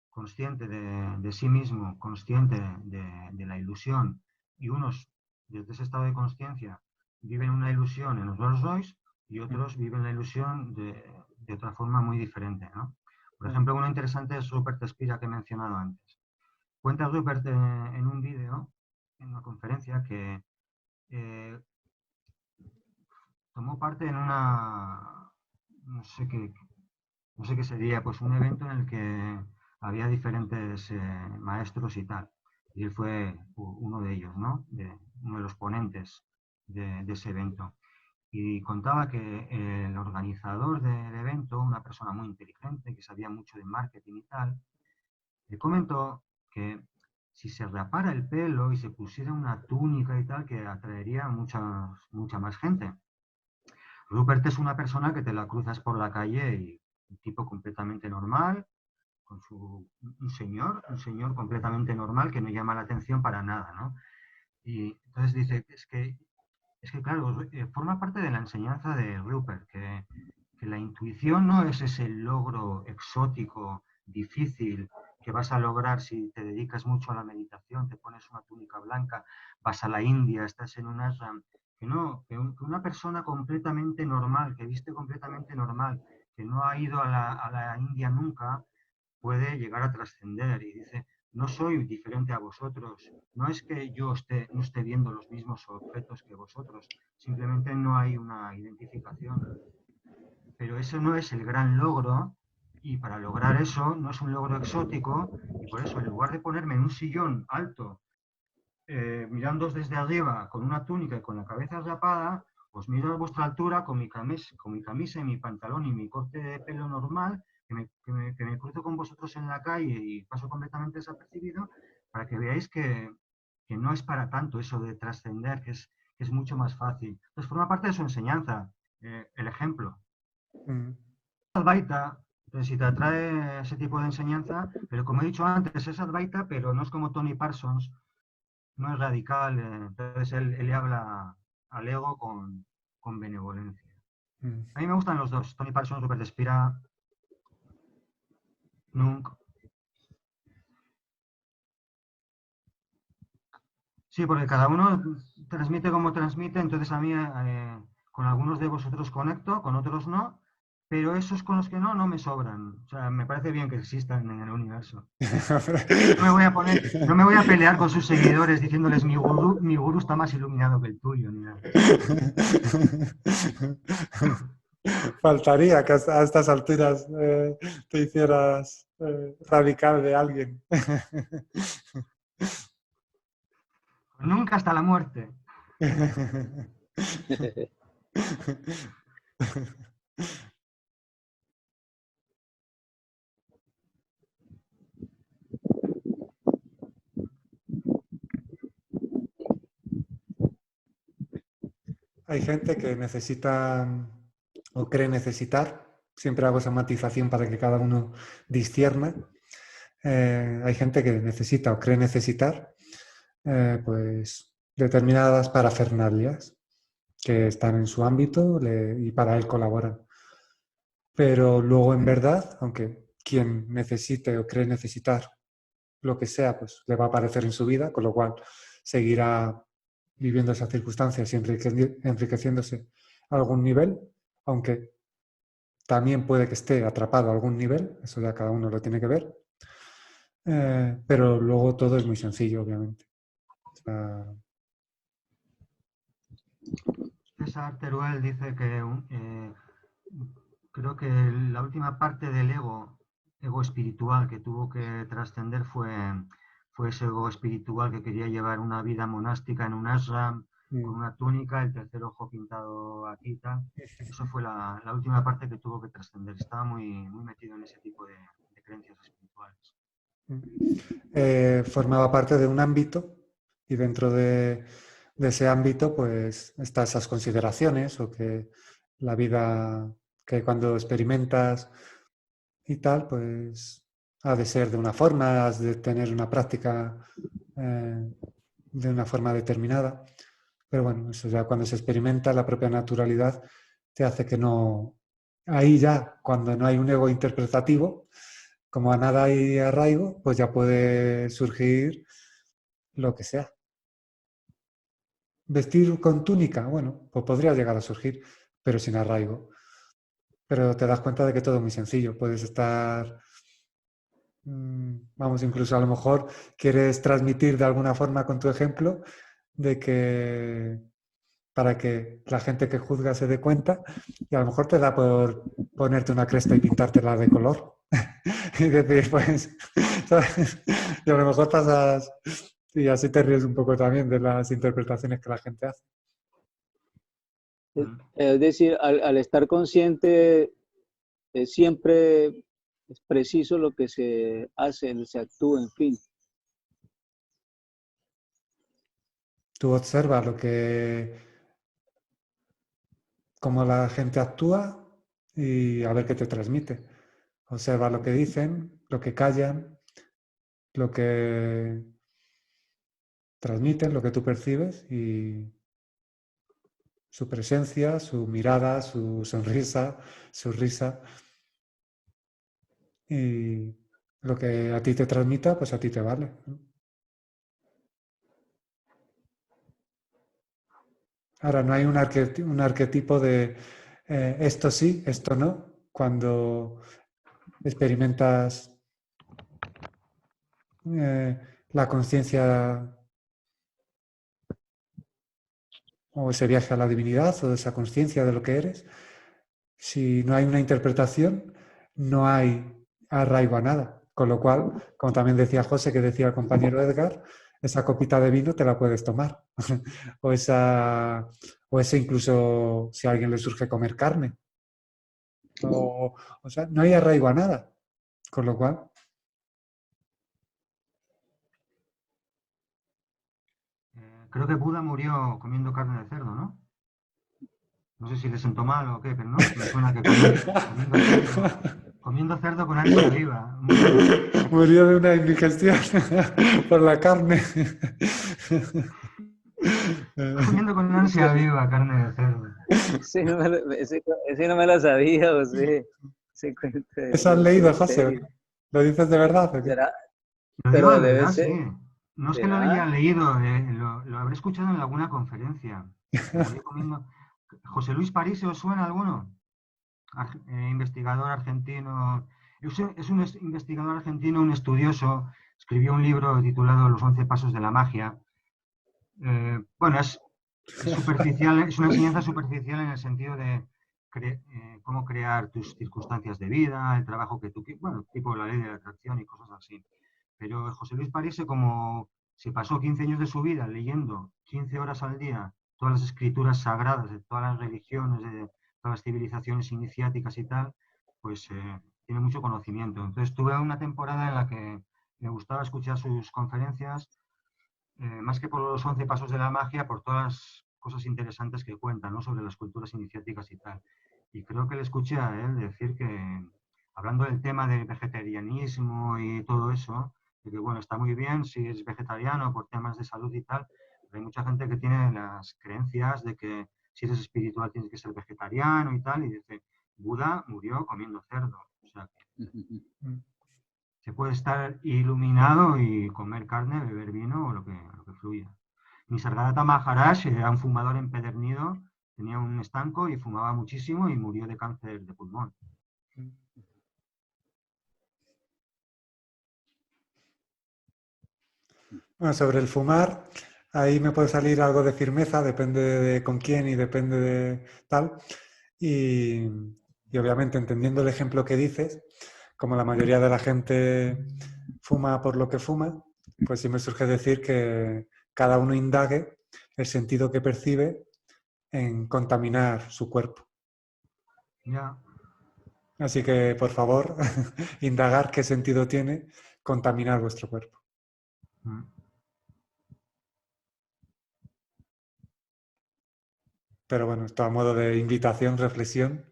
consciente de sí mismo, consciente de la ilusión, y unos desde ese estado de conciencia viven una ilusión en los Rolls Royce y otros viven la ilusión de otra forma muy diferente, ¿no? Por ejemplo, uno interesante es Rupert Spira que he mencionado antes. Cuenta Rupert en un vídeo, en una conferencia, que eh, tomó parte en no sé qué, no sé qué sería, pues un evento en el que había diferentes maestros y tal. Y él fue uno de ellos, ¿no? Uno de los ponentes de ese evento. Y contaba que el organizador del evento, una persona muy inteligente, que sabía mucho de marketing y tal, le comentó que si se rapara el pelo y se pusiera una túnica y tal, que atraería mucha más gente. Rupert es una persona que te la cruzas por la calle y un tipo completamente normal, con un señor completamente normal que no llama la atención para nada, ¿no? Y entonces dice, es que claro, forma parte de la enseñanza de Rupert, que la intuición no es ese logro exótico, difícil, que vas a lograr si te dedicas mucho a la meditación, te pones una túnica blanca, vas a la India, estás en un ashram, que no, que una persona completamente normal, que viste completamente normal, que no ha ido a la India nunca, puede llegar a trascender. Y dice, no soy diferente a vosotros, no es que yo no esté viendo los mismos objetos que vosotros, simplemente no hay una identificación. Pero eso no es el gran logro, y para lograr eso no es un logro exótico, y por eso en lugar de ponerme en un sillón alto, mirándoos desde arriba, con una túnica y con la cabeza rapada, os miro a vuestra altura con mi camisa y mi pantalón y mi corte de pelo normal, que me cruzo con vosotros en la calle y paso completamente desapercibido, para que veáis que no es para tanto eso de trascender, que es mucho más fácil. Entonces forma parte de su enseñanza, el ejemplo. Advaita, entonces si te atrae ese tipo de enseñanza, pero como he dicho antes, es Advaita, pero no es como Tony Parsons, no es radical, entonces él le habla al ego con benevolencia. A mí me gustan los dos, Tony Parsons, Rupert Spira, Nunc. Sí, porque cada uno transmite como transmite, entonces a mí con algunos de vosotros conecto, con otros no, pero esos con los que no, no me sobran. O sea, me parece bien que existan en el universo. No me voy a pelear con sus seguidores diciéndoles mi gurú está más iluminado que el tuyo, ni nada. Faltaría que a estas alturas te hicieras radical de alguien. Nunca hasta la muerte. Hay gente que necesita o cree necesitar, siempre hago esa matización para que cada uno discierna. Hay gente que necesita o cree necesitar pues determinadas parafernalias que están en su ámbito y para él colaboran. Pero luego en verdad, aunque quien necesite o cree necesitar lo que sea, pues le va a aparecer en su vida, con lo cual seguirá viviendo esas circunstancias y enriqueciéndose a algún nivel, aunque también puede que esté atrapado a algún nivel, eso ya cada uno lo tiene que ver, pero luego todo es muy sencillo, obviamente. O sea, César Teruel dice que creo que la última parte del ego espiritual que tuvo que trascender fue ese ego espiritual que quería llevar una vida monástica en un ashram, con una túnica, el tercer ojo pintado aquí y tal. Eso fue la última parte que tuvo que trascender. Estaba muy metido en ese tipo de creencias espirituales. formaba parte de un ámbito y dentro de ese ámbito pues están esas consideraciones o que la vida que cuando experimentas y tal pues ha de ser de una forma, has de tener una práctica de una forma determinada, pero bueno, eso ya cuando se experimenta la propia naturalidad te hace que no, ahí ya cuando no hay un ego interpretativo, como a nada hay arraigo, pues ya puede surgir lo que sea. Vestir con túnica, bueno, pues podría llegar a surgir, pero sin arraigo. Pero te das cuenta de que todo es muy sencillo. Puedes estar, vamos, incluso a lo mejor quieres transmitir de alguna forma con tu ejemplo de que para que la gente que juzga se dé cuenta, y a lo mejor te da por ponerte una cresta y pintártela de color. Y decir, pues, ¿sabes? Y a lo mejor pasas, y así te ríes un poco también de las interpretaciones que la gente hace. Es decir, al estar consciente, siempre es preciso lo que se hace, se actúa, en fin. Tú observas cómo la gente actúa y a ver qué te transmite. Observa lo que dicen, lo que callan, lo que transmiten, lo que tú percibes y su presencia, su mirada, su sonrisa, su risa. Y lo que a ti te transmita, pues a ti te vale. Ahora, no hay un arquetipo de esto sí, esto no, cuando experimentas la conciencia o ese viaje a la divinidad o esa conciencia de lo que eres. Si no hay una interpretación, no hay arraigo a nada. Con lo cual, como también decía José, que decía el compañero Edgar, esa copita de vino te la puedes tomar. o ese incluso si a alguien le surge comer carne. O sea, no hay arraigo a nada. Con lo cual... Creo que Buda murió comiendo carne de cerdo, ¿no? No sé si le sentó mal o qué, pero no, me suena que comiendo cerdo con ansia viva. Murió de una indigestión por la carne. Comiendo con ansia viva carne de cerdo. Ese no me lo sabía, José. ¿Eso has leído, José? ¿Lo dices de verdad? ¿O qué? ¿Será? Lo digo Pero de debe verdad, ser. sí. No es que lo ¿Será? haya leído, lo habré escuchado en alguna conferencia. Murió comiendo... ¿José Luis París os suena alguno? Investigador argentino. Es un investigador argentino, un estudioso. Escribió un libro titulado Los 11 pasos de la magia. Bueno, es superficial, es una enseñanza superficial en el sentido de cómo crear tus circunstancias de vida, el trabajo que tú quieres, bueno, tipo la ley de la atracción y cosas así. Pero José Luis París, como se pasó 15 años de su vida leyendo 15 horas al día todas las escrituras sagradas de todas las religiones, de todas las civilizaciones iniciáticas y tal, pues tiene mucho conocimiento. Entonces tuve una temporada en la que me gustaba escuchar sus conferencias, más que por los 11 pasos de la magia, por todas las cosas interesantes que cuentan, ¿no? Sobre las culturas iniciáticas y tal. Y creo que le escuché a él decir que, hablando del tema del vegetarianismo y todo eso, de que bueno, está muy bien si es vegetariano por temas de salud y tal, pero hay mucha gente que tiene las creencias de que si eres espiritual tienes que ser vegetariano y tal, y dice, Buda murió comiendo cerdo. O sea, se puede estar iluminado y comer carne, beber vino o lo que fluya. Nisargadatta Maharaj era un fumador empedernido, tenía un estanco y fumaba muchísimo y murió de cáncer de pulmón. Bueno, sobre el fumar, ahí me puede salir algo de firmeza, depende de con quién y depende de tal. Y obviamente entendiendo el ejemplo que dices, como la mayoría de la gente fuma por lo que fuma, pues sí me surge decir que cada uno indague el sentido que percibe en contaminar su cuerpo. Ya. Así que, por favor, indagar qué sentido tiene contaminar vuestro cuerpo. Pero bueno, esto a modo de invitación, reflexión,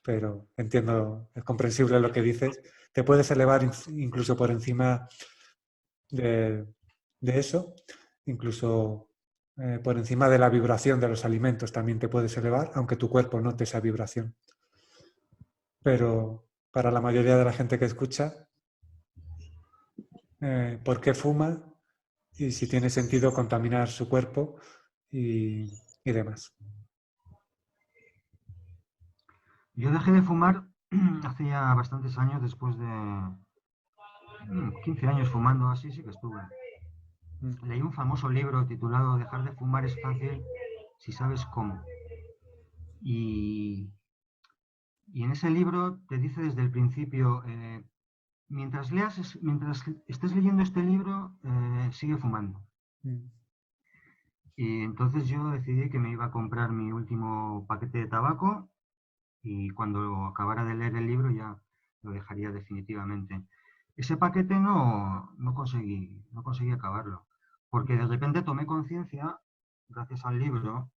pero entiendo, es comprensible lo que dices. Te puedes elevar incluso por encima de eso, incluso por encima de la vibración de los alimentos también te puedes elevar, aunque tu cuerpo note esa vibración. Pero para la mayoría de la gente que escucha, ¿por qué fuma? Y si tiene sentido contaminar su cuerpo y demás. Yo dejé de fumar hace ya bastantes años, después de 15 años fumando, así sí que estuve. Leí un famoso libro titulado Dejar de fumar es fácil, si sabes cómo. Y en ese libro te dice desde el principio, mientras estés leyendo este libro, sigue fumando. Y entonces yo decidí que me iba a comprar mi último paquete de tabaco y cuando acabara de leer el libro ya lo dejaría definitivamente. Ese paquete no conseguí acabarlo, porque de repente tomé conciencia, gracias al libro,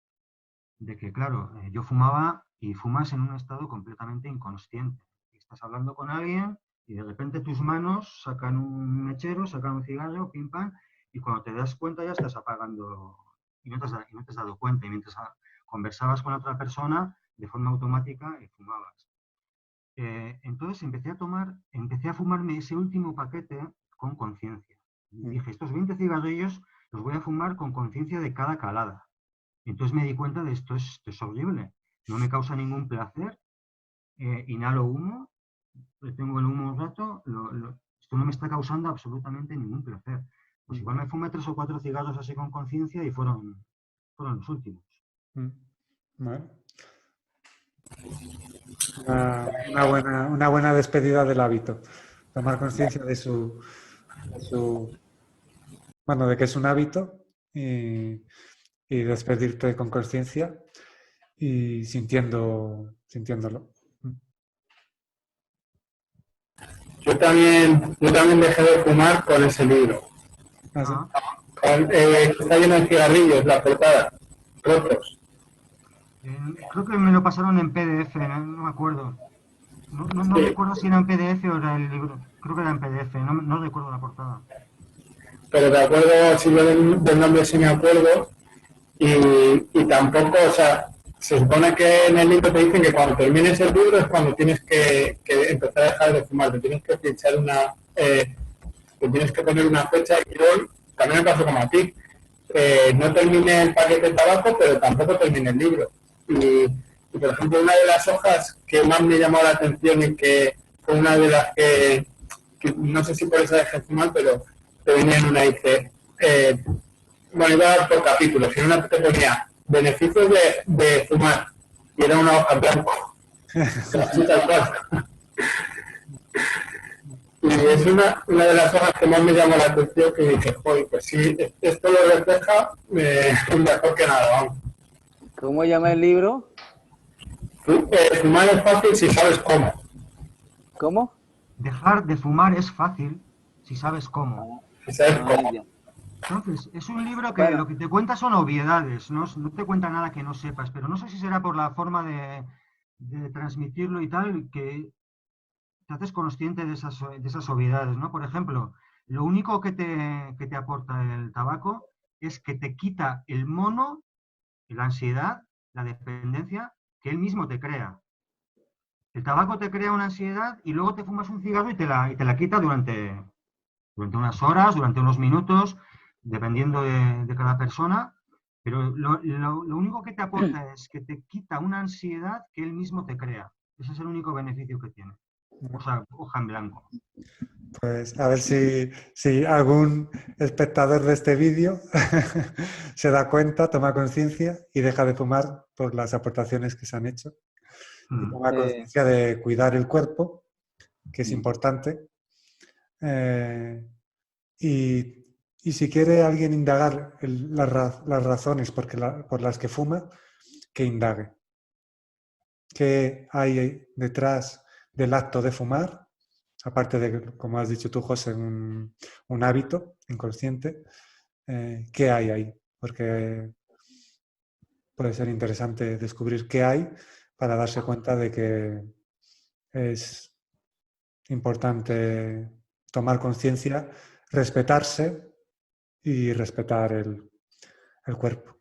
de que, claro, yo fumaba y fumas en un estado completamente inconsciente. Estás hablando con alguien y de repente tus manos sacan un mechero, sacan un cigarro, pim pam, y cuando te das cuenta ya estás apagando y no te has dado cuenta. Y mientras conversabas con otra persona, de forma automática fumabas. Entonces empecé a fumarme ese último paquete con conciencia. Dije, estos 20 cigarrillos los voy a fumar con conciencia de cada calada. Entonces me di cuenta de esto es horrible, no me causa ningún placer, inhalo humo, tengo el humo un rato, esto no me está causando absolutamente ningún placer. Pues igual me fumé 3 o 4 cigarros así con conciencia y fueron los últimos. Bueno. Una buena despedida del hábito. Tomar conciencia de bueno, de que es un hábito y despedirte con conciencia y sintiéndolo. Yo también dejé de fumar con ese libro. ¿Ah, sí? Está lleno de cigarrillos, la portada, rotos. Creo que me lo pasaron en PDF, no me acuerdo. No Sí. recuerdo si era en PDF o era el libro. Creo que era en PDF, no recuerdo la portada. Pero de acuerdo, si yo del nombre sí me acuerdo, y tampoco, o sea, se supone que en el libro te dicen que cuando termines el libro es cuando tienes que empezar a dejar de fumar, te tienes que pinchar te tienes que poner una fecha, y hoy también me pasó como a ti, no terminé el paquete de tabaco, pero tampoco terminé el libro. Y por ejemplo, una de las hojas que más me llamó la atención y que fue una de las que no sé si por eso dejé de fumar, pero te venía en una, dice, bueno, iba por capítulos, y en una te ponía beneficios de fumar, y era una hoja en blanco. Así tal cual. Y es una de las hojas que más me llamó la atención, que dije, joder, pues sí, esto lo refleja mejor que nada, vamos. ¿Cómo llama el libro? Fumar es fácil si sabes cómo. ¿Cómo? Dejar de fumar es fácil si sabes cómo. Si sabes cómo. Ya. Entonces, es un libro que Bueno. lo que te cuenta son obviedades, no te cuenta nada que no sepas, pero no sé si será por la forma de transmitirlo y tal, que te haces consciente de esas obviedades, ¿no? Por ejemplo, lo único que te aporta el tabaco es que te quita el mono, la ansiedad, la dependencia que él mismo te crea. El tabaco te crea una ansiedad y luego te fumas un cigarro y te la quita durante unas horas, durante unos minutos, dependiendo de cada persona, pero lo único que te aporta es que te quita una ansiedad que él mismo te crea. Ese es el único beneficio que tiene. O sea, hoja en blanco. Pues a ver si algún espectador de este vídeo se da cuenta, toma conciencia y deja de fumar por las aportaciones que se han hecho. Y toma conciencia de cuidar el cuerpo, que es importante. Y si quiere alguien indagar las razones por las que fuma, que indague. ¿Qué hay detrás del acto de fumar? Aparte de, como has dicho tú, José, un hábito inconsciente. ¿Qué hay ahí? Porque puede ser interesante descubrir qué hay para darse cuenta de que es importante tomar conciencia, respetarse y respetar el cuerpo.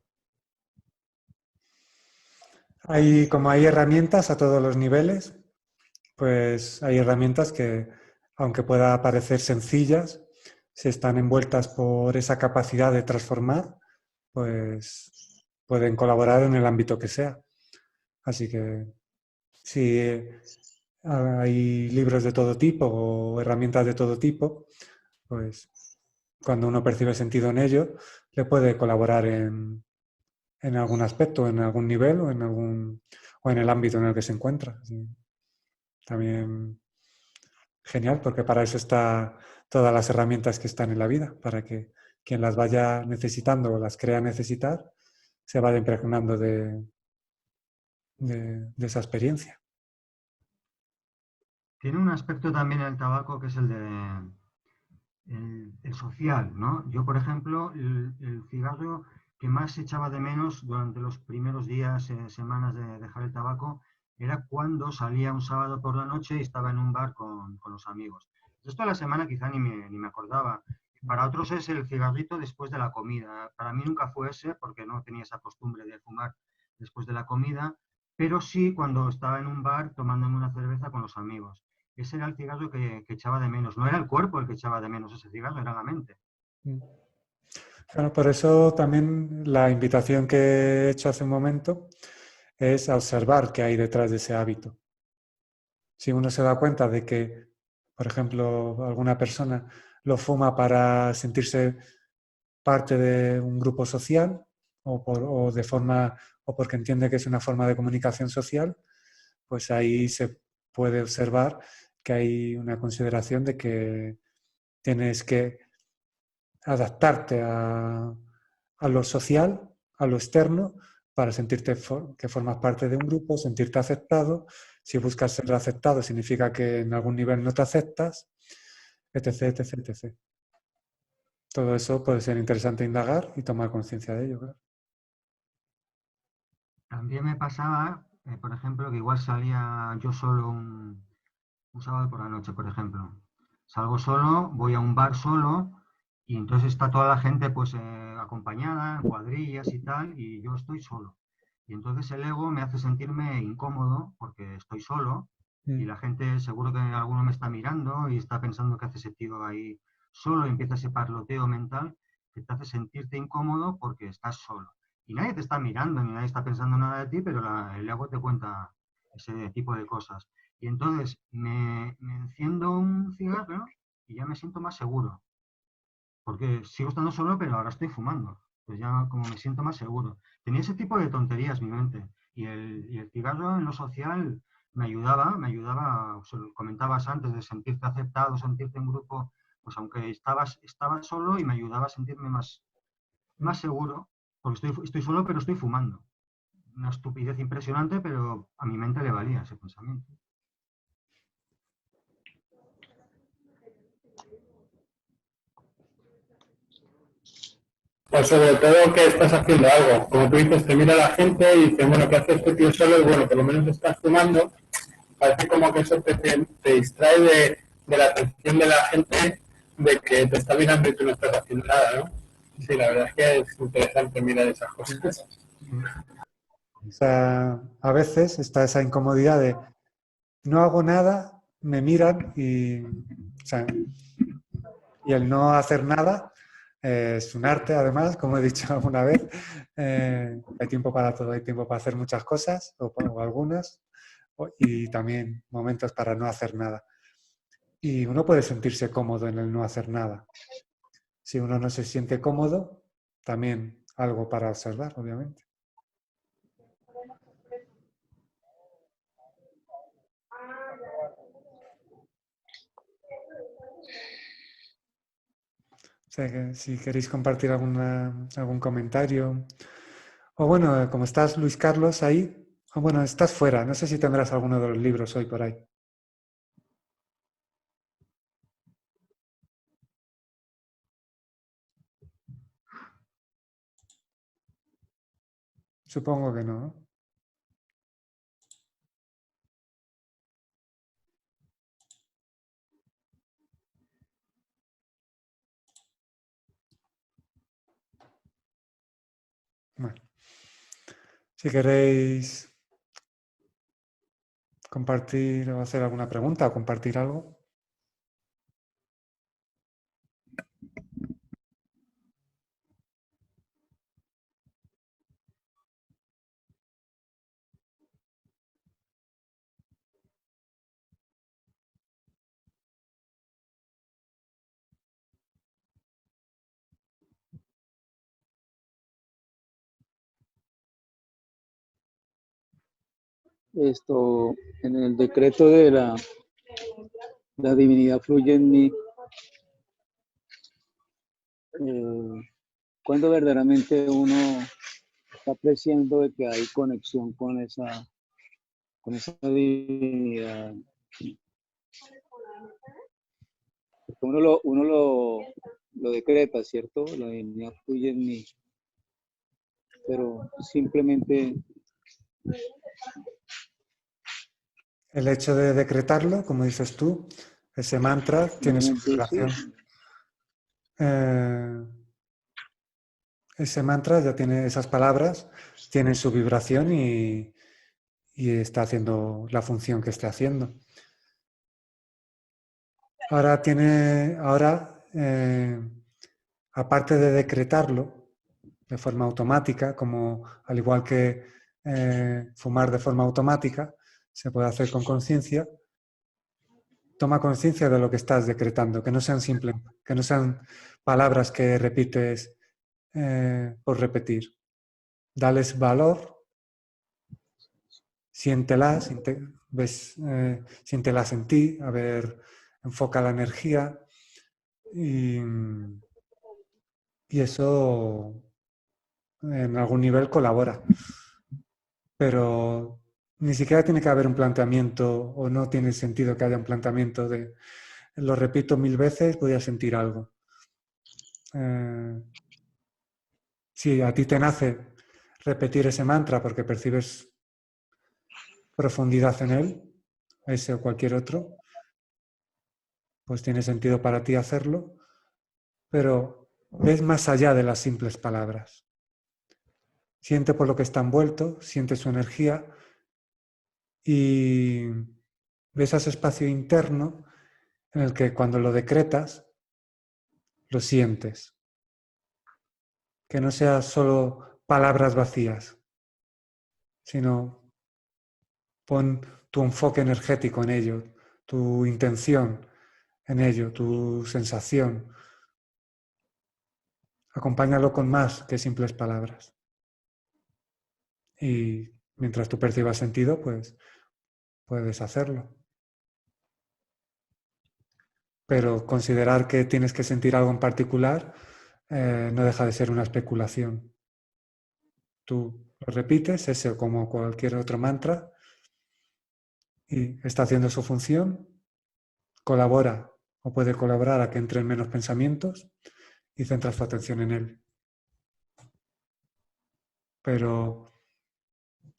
Como hay herramientas a todos los niveles, pues hay herramientas que, aunque pueda parecer sencillas, si están envueltas por esa capacidad de transformar, pues pueden colaborar en el ámbito que sea. Así que si hay libros de todo tipo o herramientas de todo tipo, pues cuando uno percibe sentido en ello, le puede colaborar en en algún aspecto, en algún nivel o en el ámbito en el que se encuentra. Sí. También genial, porque para eso están todas las herramientas que están en la vida, para que quien las vaya necesitando o las crea necesitar, se vaya impregnando de esa experiencia. Tiene un aspecto también el tabaco que es el social, ¿no? Yo, por ejemplo, el cigarro que más echaba de menos durante los primeros días, semanas de dejar el tabaco, era cuando salía un sábado por la noche y estaba en un bar con los amigos. Esto a la semana quizá ni me acordaba. Para otros es el cigarrito después de la comida. Para mí nunca fue ese porque no tenía esa costumbre de fumar después de la comida, pero sí cuando estaba en un bar tomándome una cerveza con los amigos. Ese era el cigarro que echaba de menos. No era el cuerpo el que echaba de menos ese cigarro, era la mente. Bueno, por eso también la invitación que he hecho hace un momento es a observar qué hay detrás de ese hábito. Si uno se da cuenta de que, por ejemplo, alguna persona lo fuma para sentirse parte de un grupo social o porque entiende que es una forma de comunicación social, pues ahí se puede observar que hay una consideración de que tienes que adaptarte a lo social, a lo externo, para sentirte que formas parte de un grupo, sentirte aceptado. Si buscas ser aceptado, significa que en algún nivel no te aceptas, etc, etc, etc. Todo eso puede ser interesante indagar y tomar conciencia de ello, claro. También me pasaba, por ejemplo, que igual salía yo solo un sábado por la noche, por ejemplo. Salgo solo, voy a un bar solo y entonces está toda la gente pues acompañada, en cuadrillas y tal, y yo estoy solo. Y entonces el ego me hace sentirme incómodo porque estoy solo y la gente seguro que alguno me está mirando y está pensando que hace ese tío ahí solo y empieza ese parloteo mental que te hace sentirte incómodo porque estás solo. Y nadie te está mirando ni nadie está pensando nada de ti, pero el ego te cuenta ese tipo de cosas. Y entonces me enciendo un cigarro y ya me siento más seguro. Porque sigo estando solo, pero ahora estoy fumando. Pues ya como me siento más seguro. Tenía ese tipo de tonterías mi mente. Y el cigarro en lo social se lo comentabas antes, de sentirte aceptado, sentirte en grupo, pues aunque estaba solo y me ayudaba a sentirme más seguro, porque estoy solo, pero estoy fumando. Una estupidez impresionante, pero a mi mente le valía ese pensamiento. O sobre todo que estás haciendo algo. Como tú dices, te mira la gente y dice, bueno, ¿qué hace este tío solo? Y bueno, por lo menos estás fumando. Parece como que eso te distrae de la atención de la gente de que te está mirando y tú no estás haciendo nada, ¿no? Sí, la verdad es que es interesante mirar esas cosas. O sea, a veces está esa incomodidad de no hago nada, me miran o sea, y el no hacer nada es un arte, además, como he dicho alguna vez. Hay tiempo para todo, hay tiempo para hacer muchas cosas o algunas y también momentos para no hacer nada. Y uno puede sentirse cómodo en el no hacer nada. Si uno no se siente cómodo, también algo para observar, obviamente. O sea, que si queréis compartir algún comentario. O bueno, como estás, Luis Carlos, ahí. O bueno, estás fuera. No sé si tendrás alguno de los libros hoy por ahí. Supongo que no, ¿no? Bueno, si queréis compartir o hacer alguna pregunta o compartir algo. esto, en el decreto de la divinidad fluye en mí, cuando verdaderamente uno está apreciando de que hay conexión con esa divinidad. Porque uno lo decreta, ¿cierto? La divinidad fluye en mí. Pero simplemente El hecho de decretarlo, como dices tú, ese mantra tiene su simplemente sí. vibración. Ese mantra ya tiene esas palabras, tienen su vibración y está haciendo la función que está haciendo. Ahora aparte de decretarlo de forma automática, como al igual que fumar de forma automática, se puede hacer con conciencia. Toma conciencia de lo que estás decretando, que no sean palabras que repites por repetir. Dales valor, siéntelas, siéntelas en ti, enfoca la energía y eso en algún nivel colabora. Pero ni siquiera tiene que haber un planteamiento o no tiene sentido que haya un planteamiento de lo repito 1000 veces, voy a sentir algo. Si a ti te nace repetir ese mantra porque percibes profundidad en él, ese o cualquier otro, pues tiene sentido para ti hacerlo, pero ves más allá de las simples palabras. Siente por lo que está envuelto, siente su energía y ves ese espacio interno en el que cuando lo decretas, lo sientes. Que no sea solo palabras vacías, sino pon tu enfoque energético en ello, tu intención en ello, tu sensación. Acompáñalo con más que simples palabras. Y mientras tú percibas sentido, pues puedes hacerlo. Pero considerar que tienes que sentir algo en particular no deja de ser una especulación. Tú lo repites, ese o como cualquier otro mantra, y está haciendo su función, colabora o puede colaborar a que entren menos pensamientos y centras tu atención en él. Pero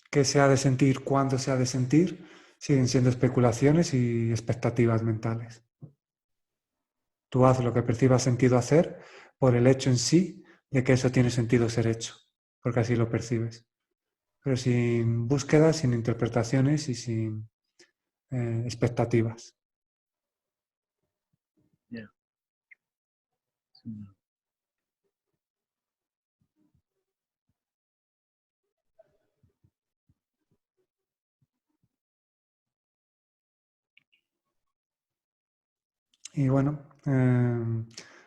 qué se ha de sentir, cuándo se ha de sentir, siguen siendo especulaciones y expectativas mentales. Tú haz lo que percibas sentido hacer por el hecho en sí de que eso tiene sentido ser hecho, porque así lo percibes. Pero sin búsquedas, sin interpretaciones y sin expectativas. Yeah. Sí. Y bueno,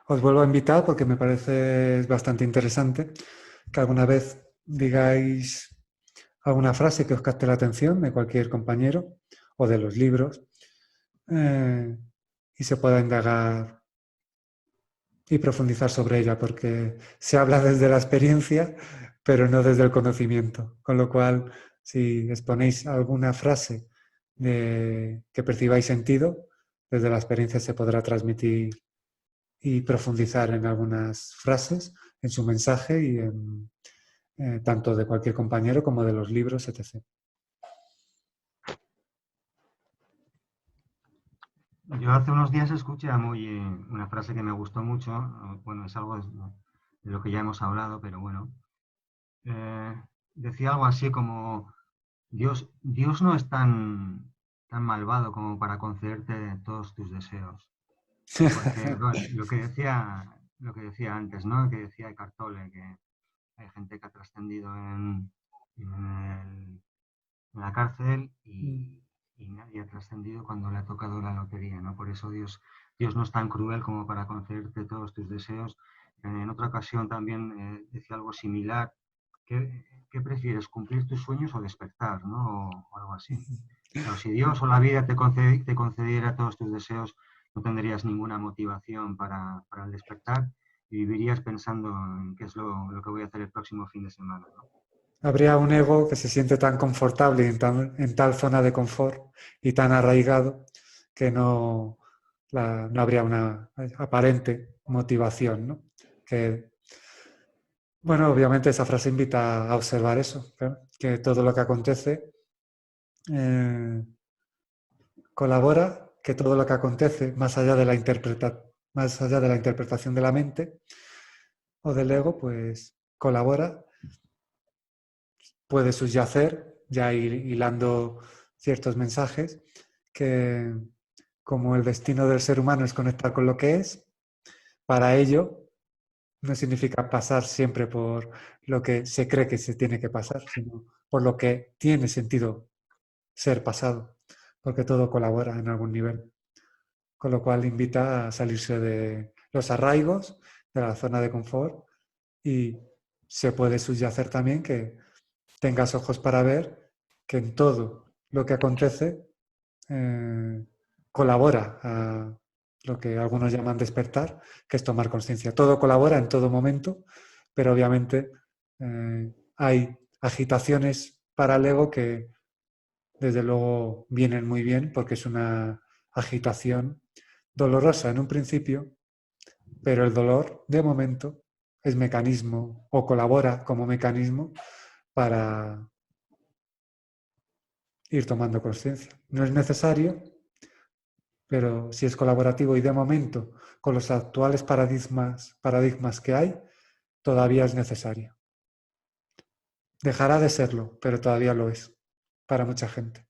os vuelvo a invitar porque me parece bastante interesante que alguna vez digáis alguna frase que os capte la atención de cualquier compañero o de los libros y se pueda indagar y profundizar sobre ella, porque se habla desde la experiencia, pero no desde el conocimiento. Con lo cual, si exponéis alguna frase que percibáis sentido, desde la experiencia se podrá transmitir y profundizar en algunas frases, en su mensaje y tanto de cualquier compañero como de los libros, etc. Yo hace unos días escuché una frase que me gustó mucho, bueno, es algo de lo que ya hemos hablado, pero bueno, decía algo así como, Dios no es tan malvado como para concederte todos tus deseos. Porque bueno, lo que decía antes, ¿no? Que decía Eckhart Tolle, que hay gente que ha trascendido en la cárcel y nadie ha trascendido cuando le ha tocado la lotería, ¿no? Por eso Dios no es tan cruel como para concederte todos tus deseos. En otra ocasión también decía algo similar, ¿qué prefieres? ¿Cumplir tus sueños o despertar, ¿no? O algo así. Claro, si Dios o la vida te concediera todos tus deseos, no tendrías ninguna motivación para el despertar y vivirías pensando en qué es lo que voy a hacer el próximo fin de semana, ¿no? Habría un ego que se siente tan confortable en tal zona de confort y tan arraigado que no habría una aparente motivación, ¿no? Bueno, obviamente esa frase invita a observar eso, ¿verdad? Que todo lo que acontece colabora, que todo lo que acontece más allá de la interpretación de la mente o del ego, pues colabora, puede subyacer, ya ir hilando ciertos mensajes, que como el destino del ser humano es conectar con lo que es, para ello no significa pasar siempre por lo que se cree que se tiene que pasar, sino por lo que tiene sentido ser pasado, porque todo colabora en algún nivel. Con lo cual invita a salirse de los arraigos, de la zona de confort, y se puede subyacer también que tengas ojos para ver que en todo lo que acontece colabora a lo que algunos llaman despertar, que es tomar conciencia. Todo colabora en todo momento, pero obviamente hay agitaciones para el ego que desde luego vienen muy bien porque es una agitación dolorosa en un principio, pero el dolor de momento es mecanismo o colabora como mecanismo para ir tomando conciencia. No es necesario, pero si es colaborativo y de momento con los actuales paradigmas que hay, todavía es necesario. Dejará de serlo, pero todavía lo es para mucha gente.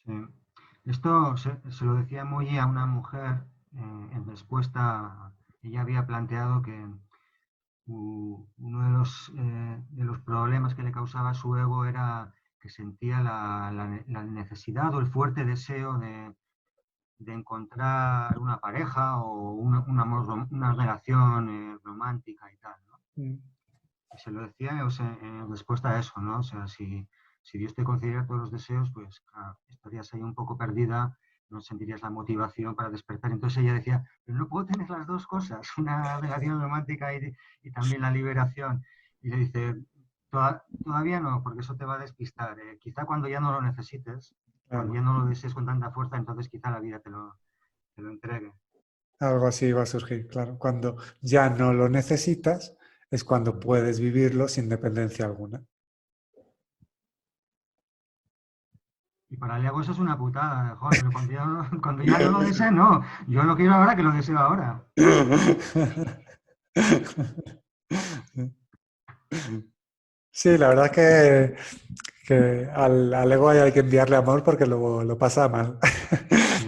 Sí. Esto se lo decía Moyi a una mujer en respuesta. Ella había planteado que uno de los problemas que le causaba su ego era que sentía la necesidad o el fuerte deseo de encontrar una pareja o una relación romántica y tal, ¿no? Y se lo decía, o sea, en respuesta a eso, ¿no? O sea, si Dios te concediera todos los deseos, pues claro, estarías ahí un poco perdida, no sentirías la motivación para despertar. Entonces ella decía, pero no puedo tener las dos cosas, una relación romántica y también la liberación. Y le dice, todavía no, porque eso te va a despistar. Quizá cuando ya no lo necesites, cuando ya no lo desees con tanta fuerza, entonces quizá la vida te lo entregue. Algo así va a surgir, claro. Cuando ya no lo necesitas, es cuando puedes vivirlo sin dependencia alguna. Y para el ego eso es una putada, joder, pero cuando ya no lo deseo, no. Yo lo quiero ahora que lo deseo ahora. Sí, la verdad es que al ego hay que enviarle amor porque luego lo pasa mal.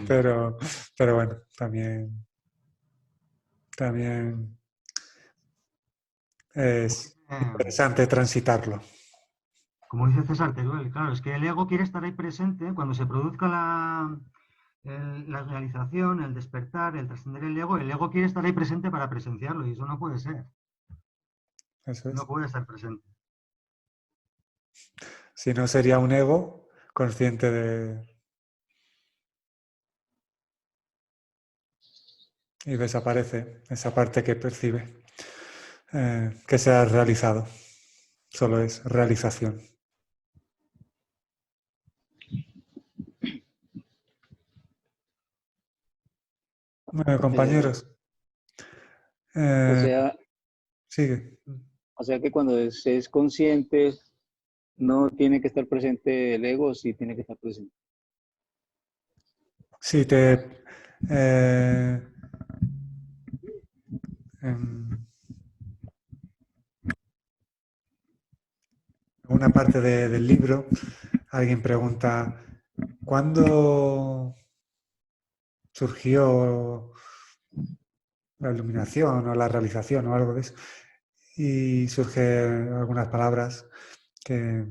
Pero bueno, también es interesante transitarlo. Como dice César Teruel, claro, es que el ego quiere estar ahí presente cuando se produzca la realización, el despertar, el trascender el ego quiere estar ahí presente para presenciarlo y eso no puede ser. Eso es. No puede estar presente. Si no, sería un ego consciente y desaparece esa parte que percibe que se ha realizado. Solo es realización. Bueno, compañeros. Sigue. O sea que cuando se es consciente, no tiene que estar presente el ego, sí tiene que estar presente. Sí, en una parte del libro alguien pregunta ¿cuándo surgió la iluminación o la realización o algo de eso? Y surgen algunas palabras que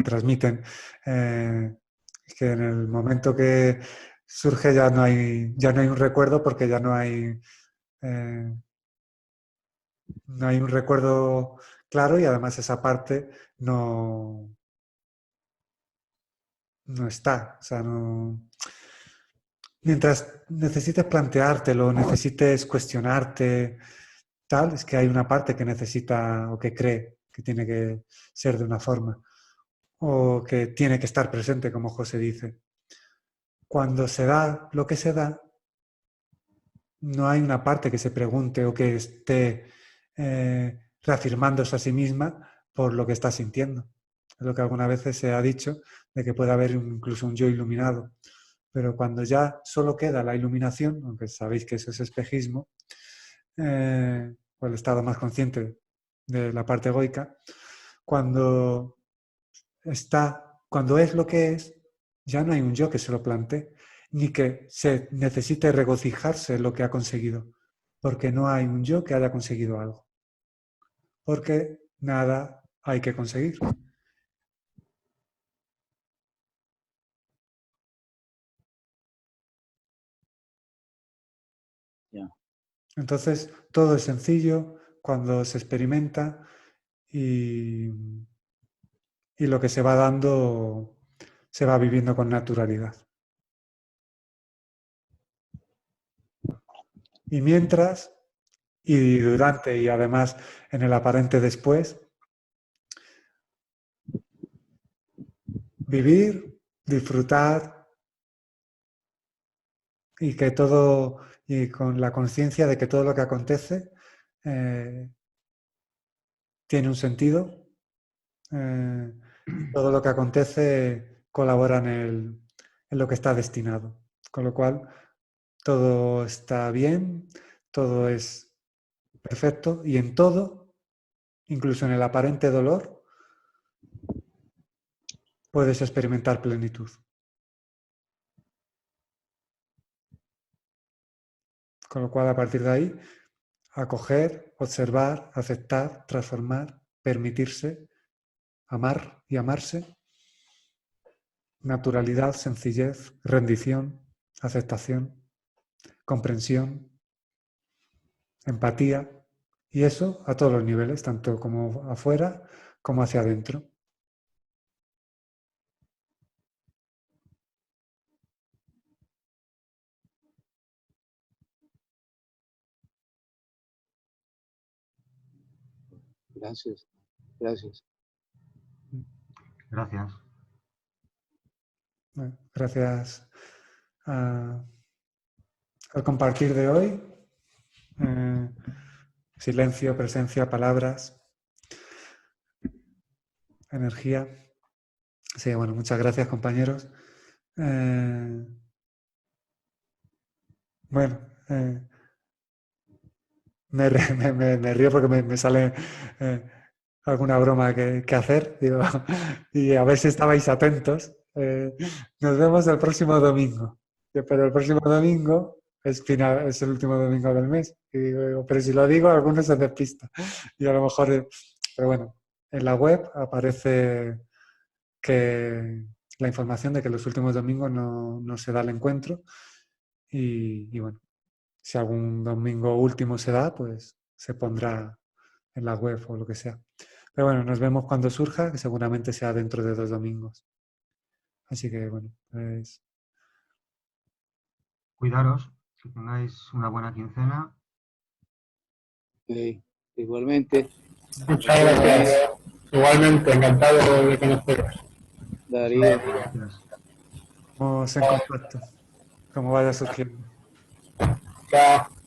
transmiten que en el momento que surge ya no hay un recuerdo porque ya no hay No hay un recuerdo claro y además esa parte no está. O sea, no... Mientras necesites planteártelo, necesites cuestionarte, tal, es que hay una parte que necesita o que cree que tiene que ser de una forma o que tiene que estar presente, como José dice. Cuando se da lo que se da, no hay una parte que se pregunte o que esté reafirmándose a sí misma por lo que está sintiendo. Es lo que algunas veces se ha dicho, de que puede haber incluso un yo iluminado. Pero cuando ya solo queda la iluminación, aunque sabéis que eso es espejismo, o el estado más consciente de la parte egoica, cuando es lo que es, ya no hay un yo que se lo plantee, ni que se necesite regocijarse en lo que ha conseguido, porque no hay un yo que haya conseguido algo, porque nada hay que conseguir. Ya. Entonces, todo es sencillo cuando se experimenta y lo que se va dando se va viviendo con naturalidad. Y mientras, y durante, y además en el aparente después, vivir, disfrutar y que todo, y con la conciencia de que todo lo que acontece tiene un sentido, todo lo que acontece colabora en lo que está destinado. Con lo cual, todo está bien, todo es perfecto y en todo, incluso en el aparente dolor, puedes experimentar plenitud. Con lo cual, a partir de ahí, acoger, observar, aceptar, transformar, permitirse, amar y amarse, naturalidad, sencillez, rendición, aceptación, comprensión, empatía, y eso a todos los niveles, tanto como afuera como hacia adentro. Gracias. Gracias. Gracias. Bueno, gracias al compartir de hoy. Silencio, presencia, palabras, energía. Sí, bueno, muchas gracias, compañeros. Bueno, me río porque me sale alguna broma que hacer, digo, y a ver si estabais atentos. Nos vemos el próximo domingo, pero el próximo domingo es el último domingo del mes. Y digo, pero si lo digo, algunos se despistan. Y a lo mejor, pero bueno, en la web aparece que la información de que los últimos domingos no se da el encuentro. Y bueno, si algún domingo último se da, pues se pondrá en la web o lo que sea. Pero bueno, nos vemos cuando surja, que seguramente sea dentro de 2 domingos. Así que bueno, pues... Cuidaros, que tengáis una buena quincena. Ok. Igualmente, Muchas gracias. Igualmente, encantado de conoceros. Darío. Gracias. Estamos en contacto, como vaya surgiendo. Chao.